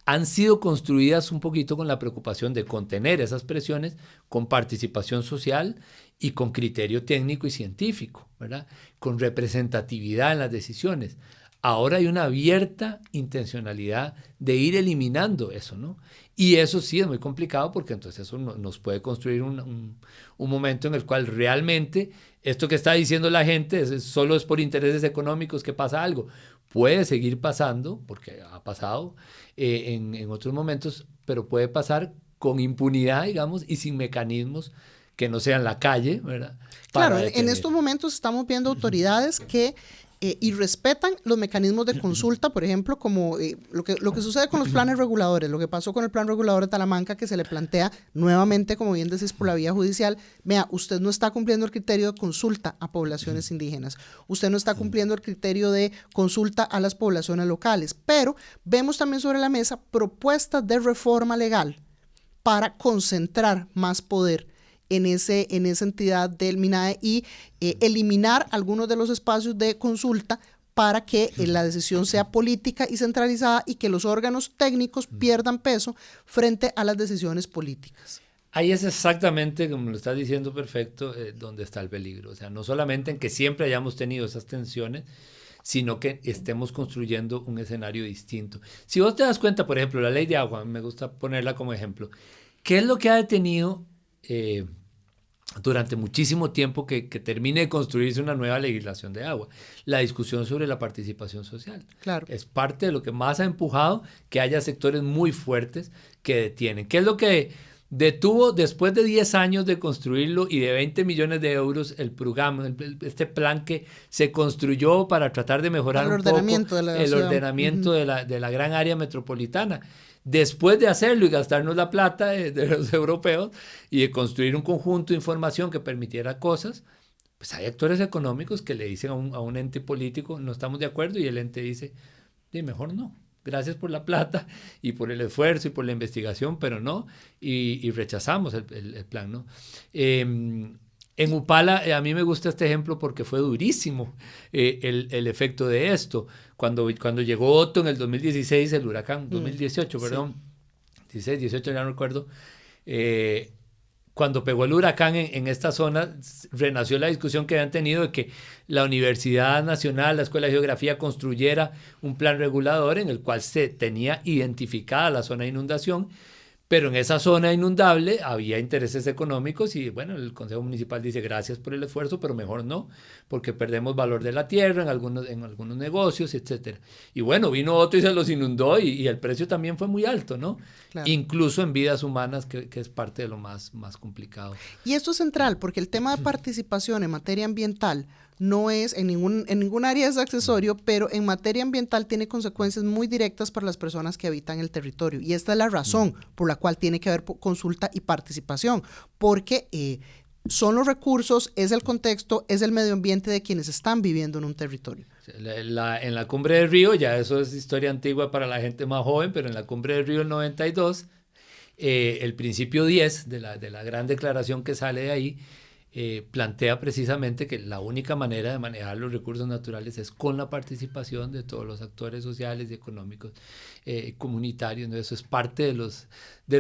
han sido construidas un poquito con la preocupación de contener esas presiones con participación social y con criterio técnico y científico, ¿verdad? Con representatividad en las decisiones. Ahora hay una abierta intencionalidad de ir eliminando eso, ¿no? Y eso sí es muy complicado porque entonces eso nos puede construir un momento en el cual realmente esto que está diciendo la gente solo es por intereses económicos que pasa algo. Puede seguir pasando, porque ha pasado en otros momentos, pero puede pasar con impunidad, digamos, y sin mecanismos que no sean la calle, ¿verdad? Claro, en estos momentos estamos viendo autoridades que irrespetan los mecanismos de consulta, por ejemplo, como lo que sucede con los planes reguladores, lo que pasó con el plan regulador de Talamanca, que se le plantea nuevamente, como bien decís, por la vía judicial. Vea, usted no está cumpliendo el criterio de consulta a poblaciones indígenas, usted no está cumpliendo el criterio de consulta a las poblaciones locales, pero vemos también sobre la mesa propuestas de reforma legal para concentrar más poder en esa entidad del MINAE y eliminar algunos de los espacios de consulta para que la decisión sea política y centralizada y que los órganos técnicos pierdan peso frente a las decisiones políticas. Ahí es exactamente, como lo estás diciendo perfecto, donde está el peligro. O sea, no solamente en que siempre hayamos tenido esas tensiones, sino que estemos construyendo un escenario distinto. Si vos te das cuenta, por ejemplo, la ley de agua, me gusta ponerla como ejemplo, ¿qué es lo que ha detenido durante muchísimo tiempo que termine de construirse una nueva legislación de agua? La discusión sobre la participación social. Claro. Es parte de lo que más ha empujado que haya sectores muy fuertes que detienen. ¿Qué es lo que detuvo después de 10 años de construirlo y de 20 millones de euros el programa, este plan que se construyó para tratar de mejorar un poco el ordenamiento de la gran área metropolitana? Después de hacerlo y gastarnos la plata de los europeos y de construir un conjunto de información que permitiera cosas, pues hay actores económicos que le dicen a un ente político, no estamos de acuerdo, y el ente dice, mejor no, gracias por la plata y por el esfuerzo y por la investigación, pero no, y rechazamos el plan, ¿no? En Upala, a mí me gusta este ejemplo porque fue durísimo el efecto de esto. Cuando llegó Otto en el 2016, el huracán, 2018, perdón, sí. 16, 18, ya no recuerdo, cuando pegó el huracán en esta zona, renació la discusión que habían tenido de que la Universidad Nacional, la Escuela de Geografía, construyera un plan regulador en el cual se tenía identificada la zona de inundación, pero en esa zona inundable había intereses económicos y bueno, el Consejo Municipal dice gracias por el esfuerzo, pero mejor no, porque perdemos valor de la tierra en algunos negocios, etcétera. Y bueno, vino otro y se los inundó y el precio también fue muy alto, ¿no? Claro. Incluso en vidas humanas, que es parte de lo más complicado. Y esto es central, porque el tema de participación en materia ambiental no es, en ningún área es accesorio, pero en materia ambiental tiene consecuencias muy directas para las personas que habitan el territorio. Y esta es la razón por la cual tiene que haber consulta y participación, porque son los recursos, es el contexto, es el medio ambiente de quienes están viviendo en un territorio. En la Cumbre del Río, ya eso es historia antigua para la gente más joven, pero en la Cumbre del Río del 92, el principio 10 de la gran declaración que sale de ahí, plantea precisamente que la única manera de manejar los recursos naturales es con la participación de todos los actores sociales y económicos, comunitarios, ¿no? Eso es parte de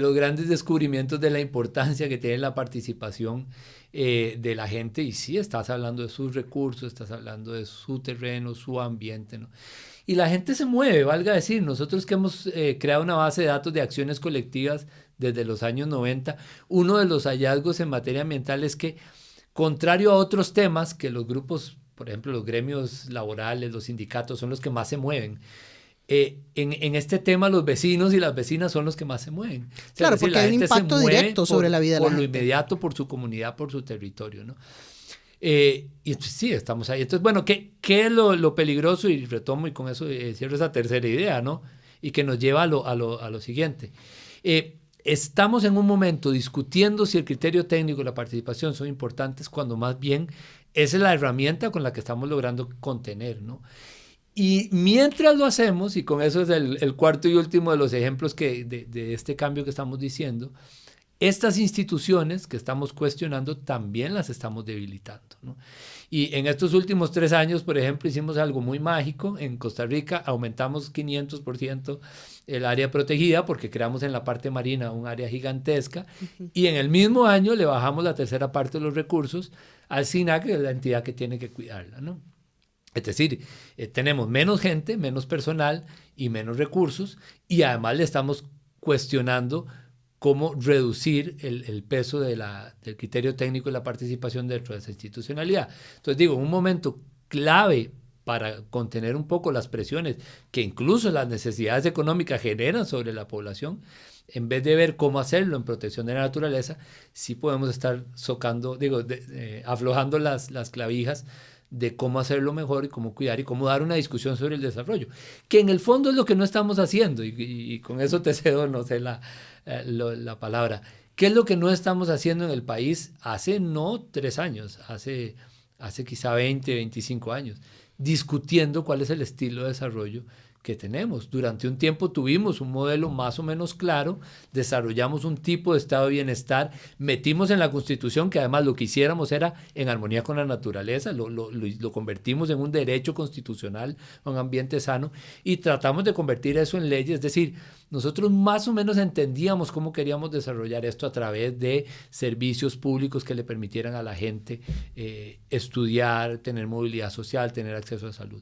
los grandes descubrimientos de la importancia que tiene la participación de la gente. Y sí, estás hablando de sus recursos, estás hablando de su terreno, su ambiente, ¿no? Y la gente se mueve, valga decir, nosotros que hemos creado una base de datos de acciones colectivas desde los años 90, uno de los hallazgos en materia ambiental es que, contrario a otros temas que los grupos, por ejemplo, los gremios laborales, los sindicatos, son los que más se mueven, en este tema los vecinos y las vecinas son los que más se mueven. O sea, claro, decir, porque hay un impacto directo sobre la vida de la gente. Por lo inmediato, por su comunidad, por su territorio, ¿no? Y entonces, sí, estamos ahí. Entonces, bueno, ¿qué es lo peligroso? Y retomo y con eso cierro esa tercera idea, ¿no? Y que nos lleva a lo siguiente. Estamos en un momento discutiendo si el criterio técnico y la participación son importantes, cuando más bien esa es la herramienta con la que estamos logrando contener, ¿no? Y mientras lo hacemos, y con eso es el cuarto y último de los ejemplos de este cambio que estamos diciendo, estas instituciones que estamos cuestionando también las estamos debilitando, ¿no? Y en estos últimos 3 años, por ejemplo, hicimos algo muy mágico. En Costa Rica aumentamos 500% el área protegida porque creamos en la parte marina un área gigantesca, y en el mismo año le bajamos la tercera parte de los recursos al SINAC, que es la entidad que tiene que cuidarla, ¿no? Es decir, tenemos menos gente, menos personal y menos recursos, y además le estamos cuestionando cómo reducir el peso del criterio técnico y la participación dentro de esa institucionalidad. Entonces digo, un momento clave para contener un poco las presiones que incluso las necesidades económicas generan sobre la población, en vez de ver cómo hacerlo en protección de la naturaleza, sí podemos estar aflojando las clavijas de cómo hacerlo mejor y cómo cuidar y cómo dar una discusión sobre el desarrollo, que en el fondo es lo que no estamos haciendo, y con eso te cedo, no sé, la palabra. ¿Qué es lo que no estamos haciendo en el país hace no 3 años, hace quizá 20, 25 años? Discutiendo cuál es el estilo de desarrollo que tenemos. Durante un tiempo tuvimos un modelo más o menos claro, desarrollamos un tipo de estado de bienestar, metimos en la Constitución que además lo que hiciéramos era en armonía con la naturaleza, lo convertimos en un derecho constitucional, un ambiente sano, y tratamos de convertir eso en leyes. Es decir, nosotros más o menos entendíamos cómo queríamos desarrollar esto a través de servicios públicos que le permitieran a la gente estudiar, tener movilidad social, tener acceso a salud.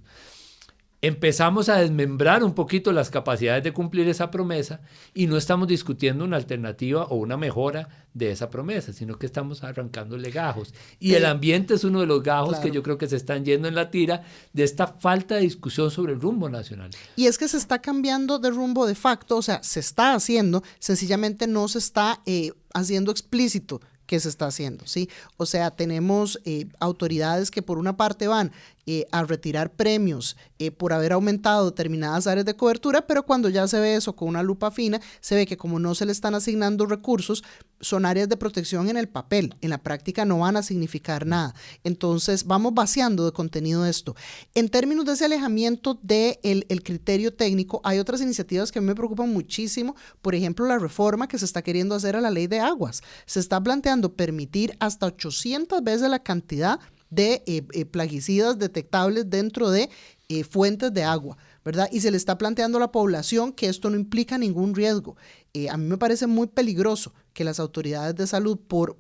Empezamos a desmembrar un poquito las capacidades de cumplir esa promesa, y no estamos discutiendo una alternativa o una mejora de esa promesa, sino que estamos arrancando legajos. Y el ambiente es uno de los gajos, claro, que yo creo que se están yendo en la tira de esta falta de discusión sobre el rumbo nacional. Y es que se está cambiando de rumbo de facto, o sea, se está haciendo, sencillamente no se está haciendo explícito que se está haciendo, ¿sí? O sea, tenemos autoridades que por una parte van a retirar premios por haber aumentado determinadas áreas de cobertura, pero cuando ya se ve eso con una lupa fina, se ve que como no se le están asignando recursos, son áreas de protección en el papel, en la práctica no van a significar nada. Entonces vamos vaciando de contenido esto. En términos de ese alejamiento del criterio técnico, hay otras iniciativas que a mí me preocupan muchísimo. Por ejemplo, la reforma que se está queriendo hacer a la ley de aguas. Se está planteando permitir hasta 800 veces la cantidad de plaguicidas detectables dentro de fuentes de agua, ¿verdad? Y se le está planteando a la población que esto no implica ningún riesgo. A mí me parece muy peligroso que las autoridades de salud, por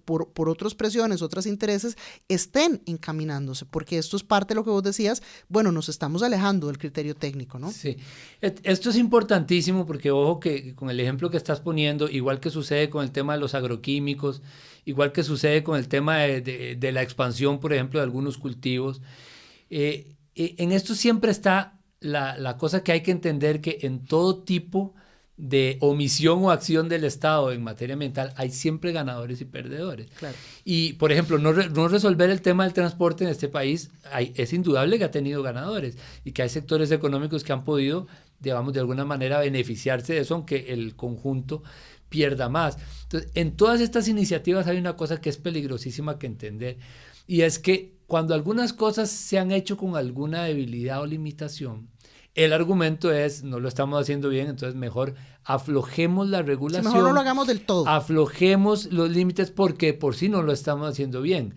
otras presiones, otros intereses, estén encaminándose, porque esto es parte de lo que vos decías, bueno, nos estamos alejando del criterio técnico, ¿no? Sí, esto es importantísimo porque, ojo, que con el ejemplo que estás poniendo, igual que sucede con el tema de los agroquímicos, igual que sucede con el tema de la expansión, por ejemplo, de algunos cultivos, en esto siempre está la cosa que hay que entender, que en todo tipo de omisión o acción del Estado en materia ambiental, hay siempre ganadores y perdedores. Claro. Y, por ejemplo, no resolver el tema del transporte en este país, es indudable que ha tenido ganadores y que hay sectores económicos que han podido, digamos, de alguna manera beneficiarse de eso, aunque el conjunto pierda más. Entonces, en todas estas iniciativas hay una cosa que es peligrosísima que entender, y es que cuando algunas cosas se han hecho con alguna debilidad o limitación, el argumento es, no lo estamos haciendo bien, entonces mejor aflojemos la regulación. Sí, mejor no lo hagamos del todo. Aflojemos los límites porque por sí no lo estamos haciendo bien.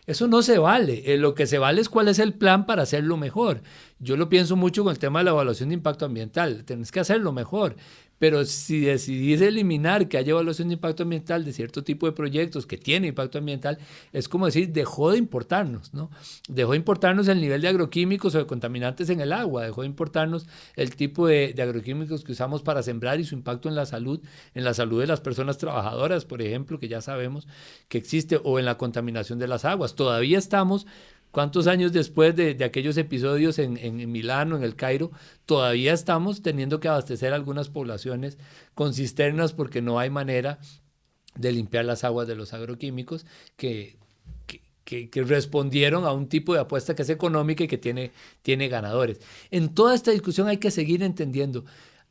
Eso no se vale. Lo que se vale es cuál es el plan para hacerlo mejor. Yo lo pienso mucho con el tema de la evaluación de impacto ambiental. Tenés que hacerlo mejor. Pero si decidís eliminar que haya evaluación de impacto ambiental de cierto tipo de proyectos que tiene impacto ambiental, es como decir, dejó de importarnos, ¿no? Dejó de importarnos el nivel de agroquímicos o de contaminantes en el agua, dejó de importarnos el tipo de agroquímicos que usamos para sembrar y su impacto en la salud de las personas trabajadoras, por ejemplo, que ya sabemos que existe, o en la contaminación de las aguas. Todavía estamos... ¿Cuántos años después de aquellos episodios en Milán o en el Cairo, todavía estamos teniendo que abastecer algunas poblaciones con cisternas porque no hay manera de limpiar las aguas de los agroquímicos que respondieron a un tipo de apuesta que es económica y que tiene ganadores? En toda esta discusión hay que seguir entendiendo.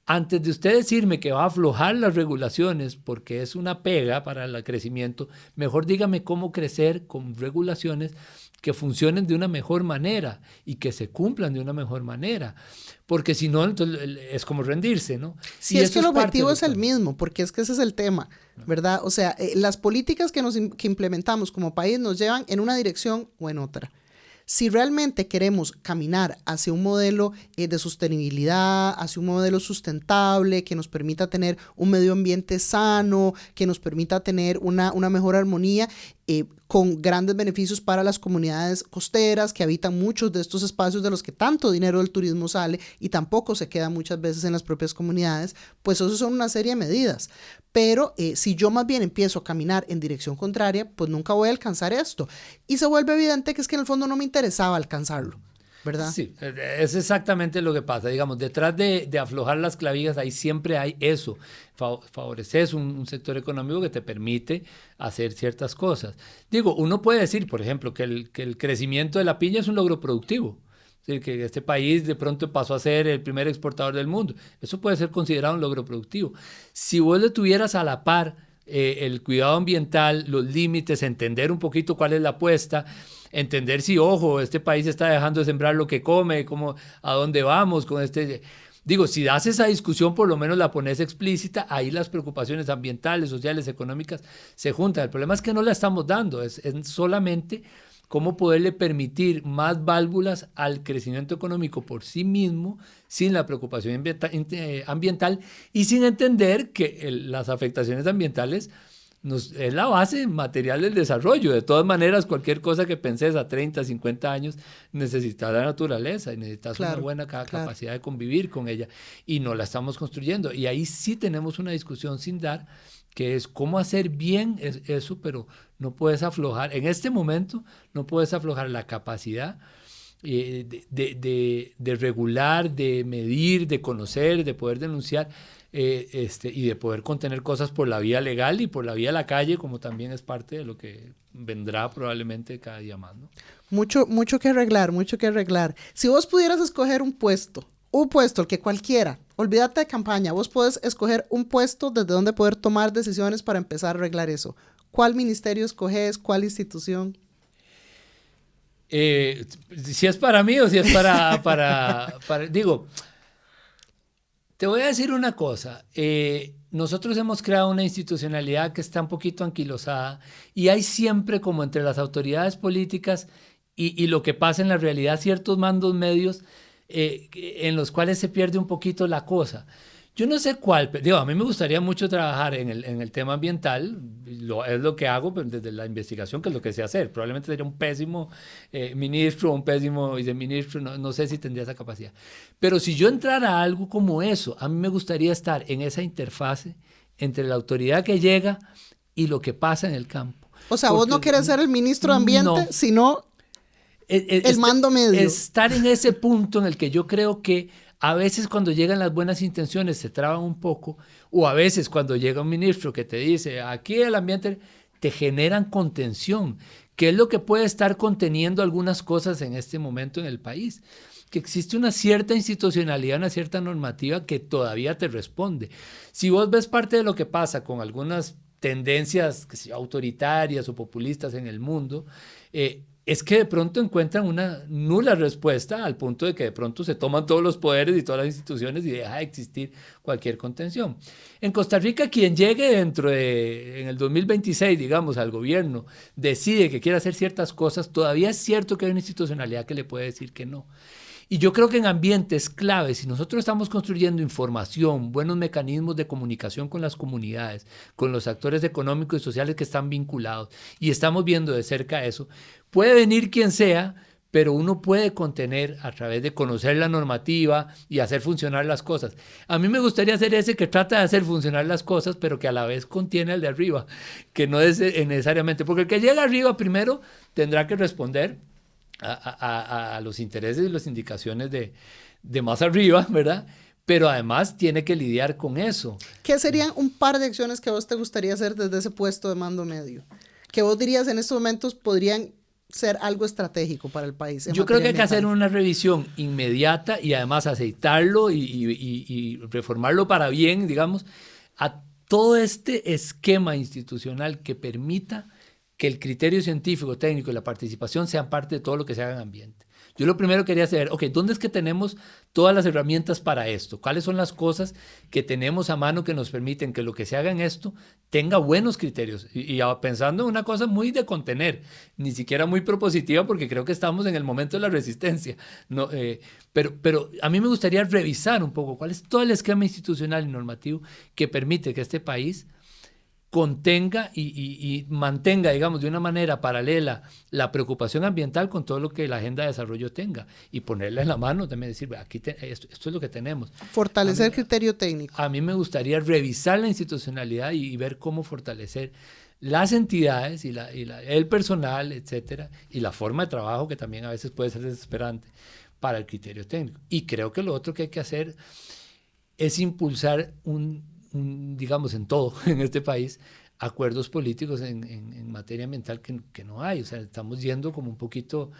Antes de usted decirme que va a aflojar las regulaciones porque es una pega para el crecimiento, mejor dígame cómo crecer con regulaciones que funcionen de una mejor manera y que se cumplan de una mejor manera. Porque si no, entonces es como rendirse, ¿no? Sí, es que el objetivo es el mismo, porque es que ese es el tema, ¿verdad? O sea, las políticas que implementamos como país nos llevan en una dirección o en otra. Si realmente queremos caminar hacia un modelo de sostenibilidad, hacia un modelo sustentable, que nos permita tener un medio ambiente sano, que nos permita tener una mejor armonía, con grandes beneficios para las comunidades costeras que habitan muchos de estos espacios de los que tanto dinero del turismo sale y tampoco se queda muchas veces en las propias comunidades, pues eso son una serie de medidas. Pero si yo más bien empiezo a caminar en dirección contraria, pues nunca voy a alcanzar esto. Y se vuelve evidente que es que en el fondo no me interesaba alcanzarlo, ¿verdad? Sí, es exactamente lo que pasa. Digamos, detrás de aflojar las clavijas, ahí siempre hay eso. Favoreces un sector económico que te permite hacer ciertas cosas. Digo, uno puede decir, por ejemplo, que el crecimiento de la piña es un logro productivo. Es decir, que este país de pronto pasó a ser el primer exportador del mundo. Eso puede ser considerado un logro productivo. Si vos le tuvieras a la par el cuidado ambiental, los límites, entender un poquito cuál es la apuesta, entender si, ojo, este país está dejando de sembrar lo que come, a dónde vamos con este... Digo, si das esa discusión, por lo menos la pones explícita, ahí las preocupaciones ambientales, sociales, económicas se juntan. El problema es que no la estamos dando, es solamente cómo poderle permitir más válvulas al crecimiento económico por sí mismo, sin la preocupación ambiental y sin entender que las afectaciones ambientales es la base material del desarrollo. De todas maneras, cualquier cosa que penses a 30, 50 años, necesitas la naturaleza y necesitas una buena capacidad de convivir con ella. Y no la estamos construyendo. Y ahí sí tenemos una discusión sin dar, que es cómo hacer bien eso, pero no puedes aflojar. En este momento no puedes aflojar la capacidad de regular, de medir, de conocer, de poder denunciar, y de poder contener cosas por la vía legal y por la vía de la calle, como también es parte de lo que vendrá probablemente cada día más, ¿no? Mucho que arreglar, mucho que arreglar. Si vos pudieras escoger un puesto, el que cualquiera, olvídate de campaña, vos podés escoger un puesto desde donde poder tomar decisiones para empezar a arreglar eso. ¿Cuál ministerio escoges? ¿Cuál institución? Si es para mí o si es para digo, te voy a decir una cosa. Nosotros hemos creado una institucionalidad que está un poquito anquilosada y hay siempre, como entre las autoridades políticas y lo que pasa en la realidad, ciertos mandos medios en los cuales se pierde un poquito la cosa. Yo no sé cuál, pero digo, a mí me gustaría mucho trabajar en el tema ambiental, es lo que hago desde la investigación, que es lo que sé hacer. Probablemente sería un pésimo ministro o un pésimo viceministro, no sé si tendría esa capacidad. Pero si yo entrara a algo como eso, a mí me gustaría estar en esa interfase entre la autoridad que llega y lo que pasa en el campo. O sea, vos no querés ser el ministro de Ambiente, sino el mando medio. Estar en ese punto en el que yo creo que A veces cuando llegan las buenas intenciones se traban un poco, o a veces cuando llega un ministro que te dice, aquí el ambiente, te generan contención, que es lo que puede estar conteniendo algunas cosas en este momento en el país. Que existe una cierta institucionalidad, una cierta normativa que todavía te responde. Si vos ves parte de lo que pasa con algunas tendencias autoritarias o populistas en el mundo, es que de pronto encuentran una nula respuesta al punto de que de pronto se toman todos los poderes y todas las instituciones y deja de existir cualquier contención. En Costa Rica, quien llegue en el 2026, digamos, al gobierno, decide que quiere hacer ciertas cosas, todavía es cierto que hay una institucionalidad que le puede decir que no. Y yo creo que en ambientes claves, si nosotros estamos construyendo información, buenos mecanismos de comunicación con las comunidades, con los actores económicos y sociales que están vinculados, y estamos viendo de cerca eso, puede venir quien sea, pero uno puede contener a través de conocer la normativa y hacer funcionar las cosas. A mí me gustaría ser ese que trata de hacer funcionar las cosas, pero que a la vez contiene al de arriba, que no es necesariamente, porque el que llega arriba primero tendrá que responder a los intereses y las indicaciones de más arriba, ¿verdad? Pero además tiene que lidiar con eso. ¿Qué serían un par de acciones que a vos te gustaría hacer desde ese puesto de mando medio? Que vos dirías en estos momentos podrían ser algo estratégico para el país. Yo creo que hay que hacer una revisión inmediata y además aceitarlo y reformarlo para bien, digamos, a todo este esquema institucional que permita que el criterio científico, técnico y la participación sean parte de todo lo que se haga en ambiente. Yo lo primero quería saber, ok, ¿dónde es que tenemos todas las herramientas para esto? ¿Cuáles son las cosas que tenemos a mano que nos permiten que lo que se haga en esto tenga buenos criterios? Y pensando en una cosa muy de contener, ni siquiera muy propositiva, porque creo que estamos en el momento de la resistencia. No, pero a mí me gustaría revisar un poco cuál es todo el esquema institucional y normativo que permite que este país contenga y mantenga, digamos, de una manera paralela la preocupación ambiental con todo lo que la agenda de desarrollo tenga y ponerla en la mano, también decir, aquí esto es lo que tenemos. Fortalecer el criterio técnico. A mí me gustaría revisar la institucionalidad y ver cómo fortalecer las entidades y el personal, etcétera, y la forma de trabajo que también a veces puede ser desesperante para el criterio técnico. Y creo que lo otro que hay que hacer es impulsar digamos, en todo, en este país, acuerdos políticos en materia ambiental que no hay. O sea, estamos yendo como un poquito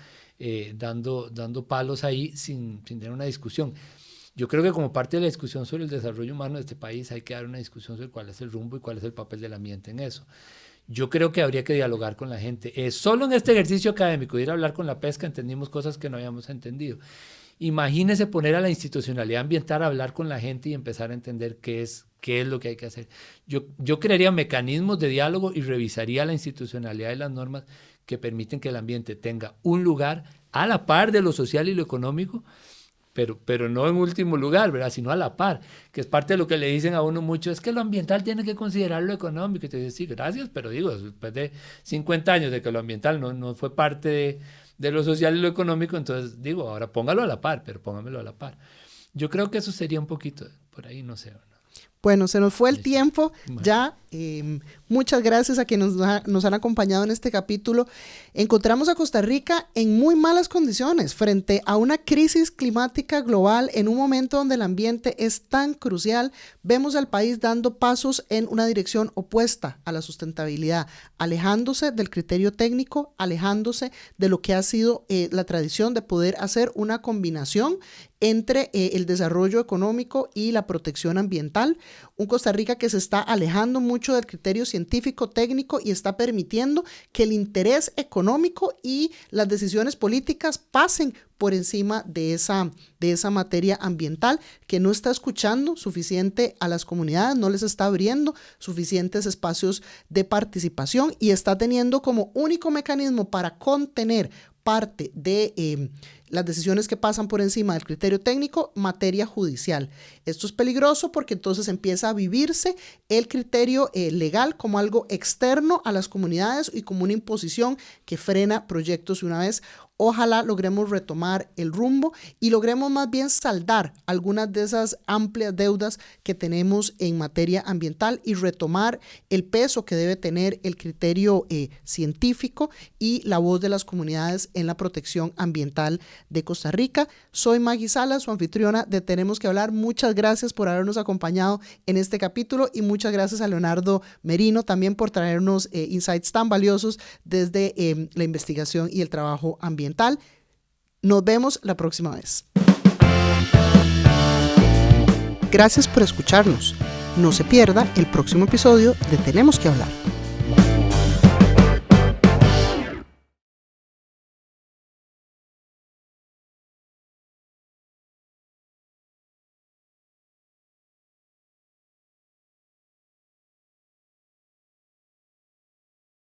dando palos ahí sin tener una discusión. Yo creo que como parte de la discusión sobre el desarrollo humano de este país hay que dar una discusión sobre cuál es el rumbo y cuál es el papel del ambiente en eso. Yo creo que habría que dialogar con la gente. Solo en este ejercicio académico, ir a hablar con la pesca, entendimos cosas que no habíamos entendido. Imagínese poner a la institucionalidad ambiental a hablar con la gente y empezar a entender qué es lo que hay que hacer. Yo crearía mecanismos de diálogo y revisaría la institucionalidad y las normas que permiten que el ambiente tenga un lugar a la par de lo social y lo económico, pero no en último lugar, ¿verdad? Sino a la par, que es parte de lo que le dicen a uno mucho, es que lo ambiental tiene que considerar lo económico. Y te dicen, sí, gracias, pero digo, después de 50 años de que lo ambiental no fue parte de lo social y lo económico, entonces digo, ahora póngalo a la par, pero póngamelo a la par. Yo creo que eso sería un poquito, por ahí, no sé. Bueno, se nos fue el tiempo ya. Muchas gracias a quienes nos han acompañado en este capítulo. Encontramos a Costa Rica en muy malas condiciones frente a una crisis climática global en un momento donde el ambiente es tan crucial. Vemos al país dando pasos en una dirección opuesta a la sustentabilidad, alejándose del criterio técnico, alejándose de lo que ha sido la tradición de poder hacer una combinación entre el desarrollo económico y la protección ambiental. Un Costa Rica que se está alejando mucho del criterio científico, técnico y está permitiendo que el interés económico y las decisiones políticas pasen por encima de esa materia ambiental, que no está escuchando suficiente a las comunidades, no les está abriendo suficientes espacios de participación y está teniendo como único mecanismo para contener parte de las decisiones que pasan por encima del criterio técnico, materia judicial. Esto es peligroso porque entonces empieza a vivirse el criterio legal como algo externo a las comunidades y como una imposición que frena proyectos. Y una vez ojalá logremos retomar el rumbo y logremos más bien saldar algunas de esas amplias deudas que tenemos en materia ambiental y retomar el peso que debe tener el criterio científico y la voz de las comunidades en la protección ambiental de Costa Rica. Soy Maggie Salas, su anfitriona de Tenemos que Hablar. Muchas gracias por habernos acompañado en este capítulo y muchas gracias a Leonardo Merino también por traernos insights tan valiosos desde la investigación y el trabajo ambiental. Nos vemos la próxima vez. Gracias por escucharnos. No se pierda el próximo episodio de Tenemos que Hablar.